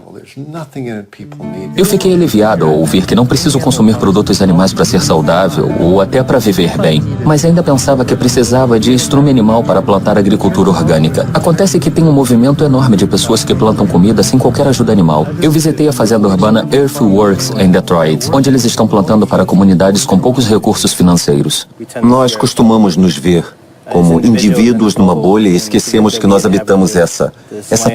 Eu fiquei aliviado ao ouvir que não preciso consumir produtos animais para ser saudável ou até para viver bem, mas ainda pensava que precisava de estrume animal para plantar agricultura orgânica. Acontece que tem um movimento enorme de pessoas que plantam comida sem qualquer ajuda animal. Eu visitei a fazenda urbana Earthworks em Detroit, onde eles estão plantando para comunidades com poucos recursos financeiros. Nós costumamos nos ver como indivíduos numa bolha e esquecemos que nós habitamos essa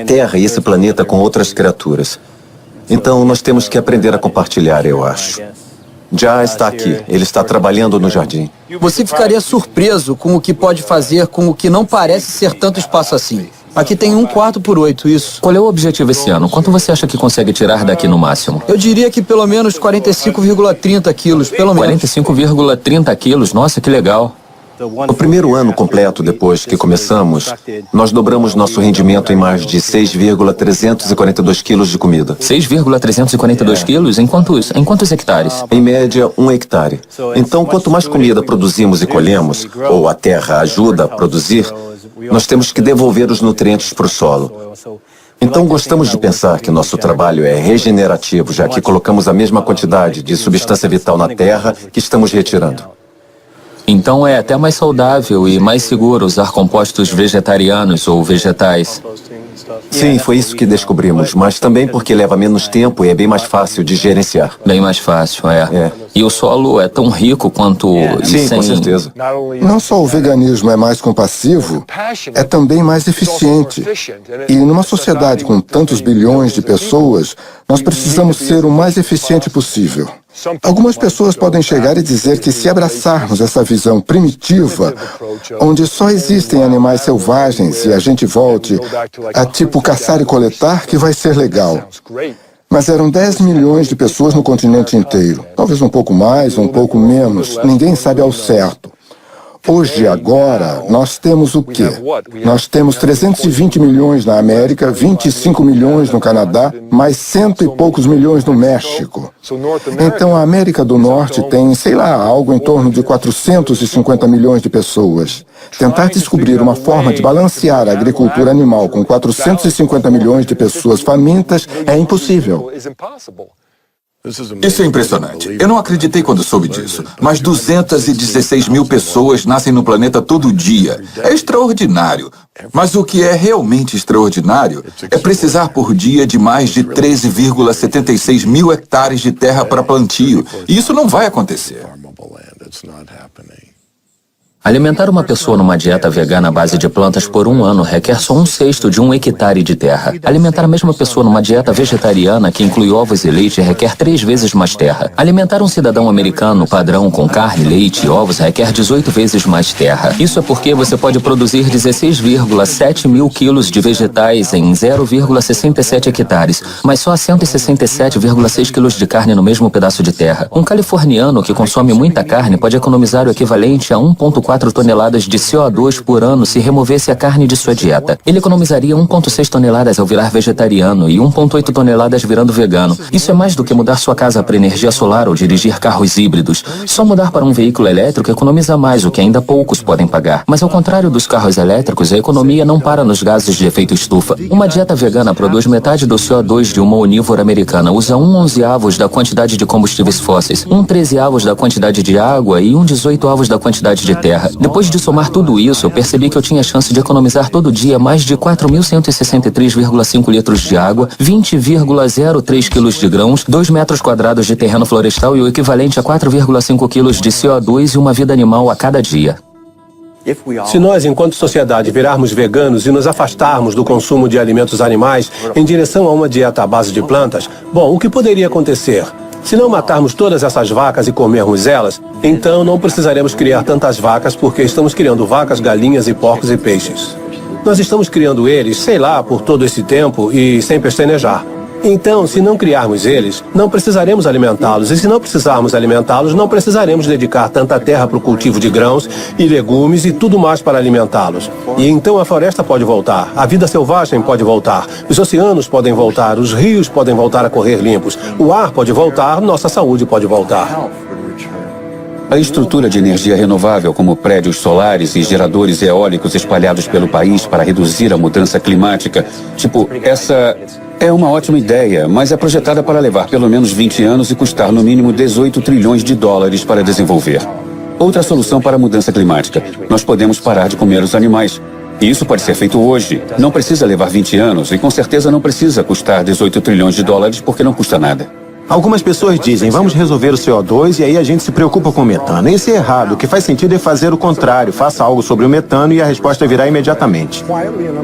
terra e esse planeta com outras criaturas. Então nós temos que aprender a compartilhar, eu acho. Já está aqui. Ele está trabalhando no jardim. Você ficaria surpreso com o que pode fazer com o que não parece ser tanto espaço assim. Aqui tem 1/4/8, isso. Qual é o objetivo esse ano? Quanto você acha que consegue tirar daqui no máximo? Eu diria que pelo menos 45,30 quilos, pelo menos. 45,30 quilos? Nossa, que legal. No primeiro ano completo, depois que começamos, nós dobramos nosso rendimento em mais de 6,342 quilos de comida. 6,342 quilos? Em quantos hectares? Em média, 1 hectare. Então, quanto mais comida produzimos e colhemos, ou a terra ajuda a produzir, nós temos que devolver os nutrientes para o solo. Então, gostamos de pensar que nosso trabalho é regenerativo, já que colocamos a mesma quantidade de substância vital na terra que estamos retirando. Então é até mais saudável e mais seguro usar compostos vegetarianos ou vegetais. Sim, foi isso que descobrimos, mas também porque leva menos tempo e é bem mais fácil de gerenciar. Bem mais fácil, é. E o solo é tão rico quanto... Sim, com certeza. Não só o veganismo é mais compassivo, é também mais eficiente. E numa sociedade com tantos bilhões de pessoas, nós precisamos ser o mais eficiente possível. Algumas pessoas podem chegar e dizer que se abraçarmos essa visão primitiva, onde só existem animais selvagens e a gente volte a tipo caçar e coletar, que vai ser legal. Mas eram 10 milhões de pessoas no continente inteiro. Talvez um pouco mais, um pouco menos. Ninguém sabe ao certo. Hoje, agora, nós temos o quê? Nós temos 320 milhões na América, 25 milhões no Canadá, mais 100 e poucos milhões no México. Então, a América do Norte tem, sei lá, algo em torno de 450 milhões de pessoas. Tentar descobrir uma forma de balancear a agricultura animal com 450 milhões de pessoas famintas é impossível. Isso é impressionante. Eu não acreditei quando soube disso. Mas 216 mil pessoas nascem no planeta todo dia. É extraordinário. Mas o que é realmente extraordinário é precisar por dia de mais de 13,76 mil hectares de terra para plantio. E isso não vai acontecer. Alimentar uma pessoa numa dieta vegana à base de plantas por um ano requer só 1/6 de 1 hectare de terra. Alimentar a mesma pessoa numa dieta vegetariana que inclui ovos e leite requer 3 vezes mais terra. Alimentar um cidadão americano padrão com carne, leite e ovos requer 18 vezes mais terra. Isso é porque você pode produzir 16,7 mil quilos de vegetais em 0,67 hectares, mas só 167,6 quilos de carne no mesmo pedaço de terra. Um californiano que consome muita carne pode economizar o equivalente a 1,4 toneladas de CO2 por ano se removesse a carne de sua dieta. Ele economizaria 1,6 toneladas ao virar vegetariano e 1,8 toneladas virando vegano. Isso é mais do que mudar sua casa para energia solar ou dirigir carros híbridos. Só mudar para um veículo elétrico economiza mais, o que ainda poucos podem pagar. Mas ao contrário dos carros elétricos, a economia não para nos gases de efeito estufa. Uma dieta vegana produz metade do CO2 de uma onívora americana, usa 1/11 da quantidade de combustíveis fósseis, 1/13 da quantidade de água e 1/18 da quantidade de terra. Depois de somar tudo isso, eu percebi que eu tinha chance de economizar todo dia mais de 4.163,5 litros de água, 20,03 quilos de grãos, 2 metros quadrados de terreno florestal e o equivalente a 4,5 quilos de CO2 e uma vida animal a cada dia. Se nós, enquanto sociedade, virarmos veganos e nos afastarmos do consumo de alimentos animais em direção a uma dieta à base de plantas, bom, o que poderia acontecer? Se não matarmos todas essas vacas e comermos elas, então não precisaremos criar tantas vacas porque estamos criando vacas, galinhas e porcos e peixes. Nós estamos criando eles, sei lá, por todo esse tempo e sem pestanejar. Então, se não criarmos eles, não precisaremos alimentá-los. E se não precisarmos alimentá-los, não precisaremos dedicar tanta terra para o cultivo de grãos e legumes e tudo mais para alimentá-los. E então a floresta pode voltar, a vida selvagem pode voltar, os oceanos podem voltar, os rios podem voltar a correr limpos, o ar pode voltar, nossa saúde pode voltar. A estrutura de energia renovável, como prédios solares e geradores eólicos espalhados pelo país para reduzir a mudança climática, essa é uma ótima ideia, mas é projetada para levar pelo menos 20 anos e custar no mínimo 18 trilhões de dólares para desenvolver. Outra solução para a mudança climática: nós podemos parar de comer os animais. E isso pode ser feito hoje. Não precisa levar 20 anos e com certeza não precisa custar 18 trilhões de dólares porque não custa nada. Algumas pessoas dizem, vamos resolver o CO2 e aí a gente se preocupa com o metano. Isso é errado. O que faz sentido é fazer o contrário. Faça algo sobre o metano e a resposta virá imediatamente.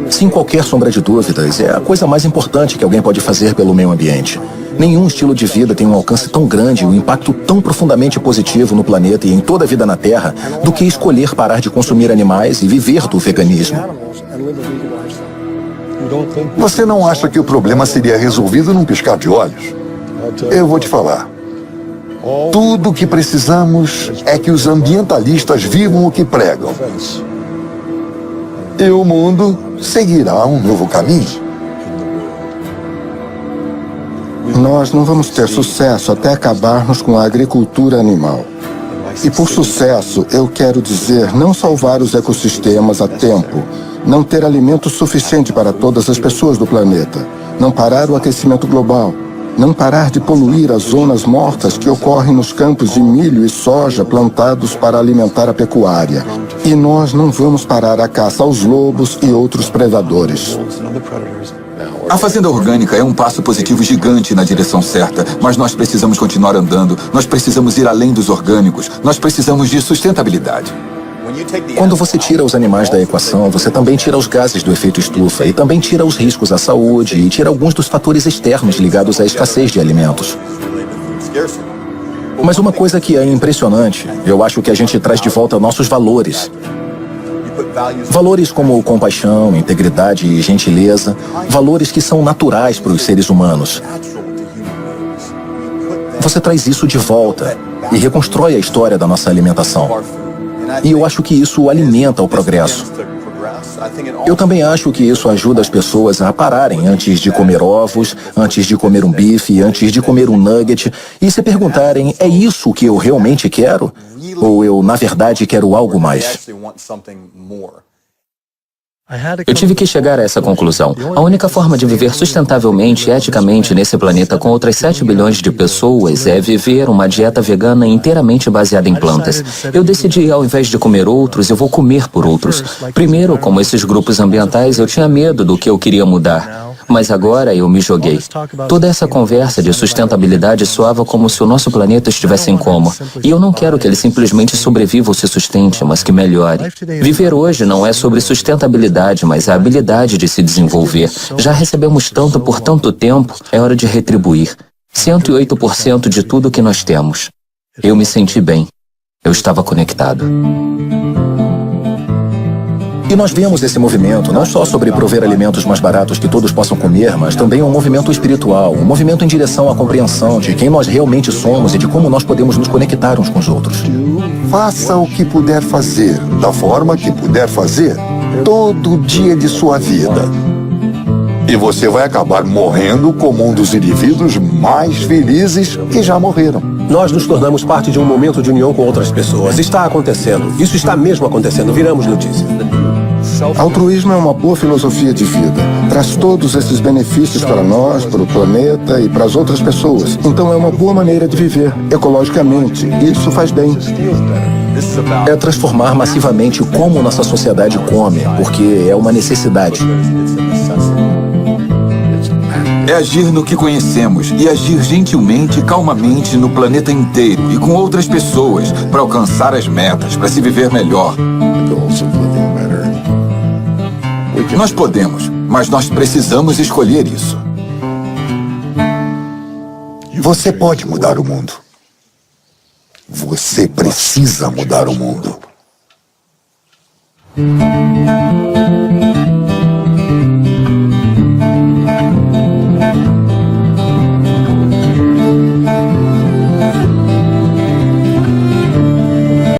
Sem qualquer sombra de dúvidas, é a coisa mais importante que alguém pode fazer pelo meio ambiente. Nenhum estilo de vida tem um alcance tão grande e um impacto tão profundamente positivo no planeta e em toda a vida na Terra do que escolher parar de consumir animais e viver do veganismo. Você não acha que o problema seria resolvido num piscar de olhos? Eu vou te falar. Tudo o que precisamos é que os ambientalistas vivam o que pregam. E o mundo seguirá um novo caminho. Nós não vamos ter sucesso até acabarmos com a agricultura animal. E por sucesso, eu quero dizer não salvar os ecossistemas a tempo, não ter alimento suficiente para todas as pessoas do planeta, não parar o aquecimento global, não parar de poluir as zonas mortas que ocorrem nos campos de milho e soja plantados para alimentar a pecuária. E nós não vamos parar a caça aos lobos e outros predadores. A fazenda orgânica é um passo positivo gigante na direção certa, mas nós precisamos continuar andando, nós precisamos ir além dos orgânicos, nós precisamos de sustentabilidade. Quando você tira os animais da equação, você também tira os gases do efeito estufa e também tira os riscos à saúde e tira alguns dos fatores externos ligados à escassez de alimentos. Mas uma coisa que é impressionante, eu acho que a gente traz de volta nossos valores. Valores como compaixão, integridade e gentileza, valores que são naturais para os seres humanos. Você traz isso de volta e reconstrói a história da nossa alimentação. E eu acho que isso alimenta o progresso. Eu também acho que isso ajuda as pessoas a pararem antes de comer ovos, antes de comer um bife, antes de comer um nugget e se perguntarem, é isso o que eu realmente quero? Ou eu, na verdade, quero algo mais? Eu tive que chegar a essa conclusão. A única forma de viver sustentavelmente e eticamente nesse planeta com outras 7 bilhões de pessoas é viver uma dieta vegana inteiramente baseada em plantas. Eu decidi, ao invés de comer outros, eu vou comer por outros. Primeiro, como esses grupos ambientais, eu tinha medo do que eu queria mudar. Mas agora eu me joguei. Toda essa conversa de sustentabilidade soava como se o nosso planeta estivesse em coma. E eu não quero que ele simplesmente sobreviva ou se sustente, mas que melhore. Viver hoje não é sobre sustentabilidade, mas a habilidade de se desenvolver. Já recebemos tanto por tanto tempo, é hora de retribuir. 108% de tudo que nós temos. Eu me senti bem. Eu estava conectado. E nós vemos esse movimento não só sobre prover alimentos mais baratos que todos possam comer, mas também um movimento espiritual, um movimento em direção à compreensão de quem nós realmente somos e de como nós podemos nos conectar uns com os outros. Faça o que puder fazer, da forma que puder fazer, todo dia de sua vida. E você vai acabar morrendo como um dos indivíduos mais felizes que já morreram. Nós nos tornamos parte de um momento de união com outras pessoas. Está acontecendo. Isso está mesmo acontecendo. Viramos notícia. Altruísmo é uma boa filosofia de vida. Traz todos esses benefícios para nós, para o planeta e para as outras pessoas. Então é uma boa maneira de viver, ecologicamente. Isso faz bem. É transformar massivamente como nossa sociedade come, porque é uma necessidade. É agir no que conhecemos e agir gentilmente e calmamente no planeta inteiro e com outras pessoas para alcançar as metas, para se viver melhor. Nós podemos, mas nós precisamos escolher isso. Você pode mudar o mundo. Você precisa mudar o mundo.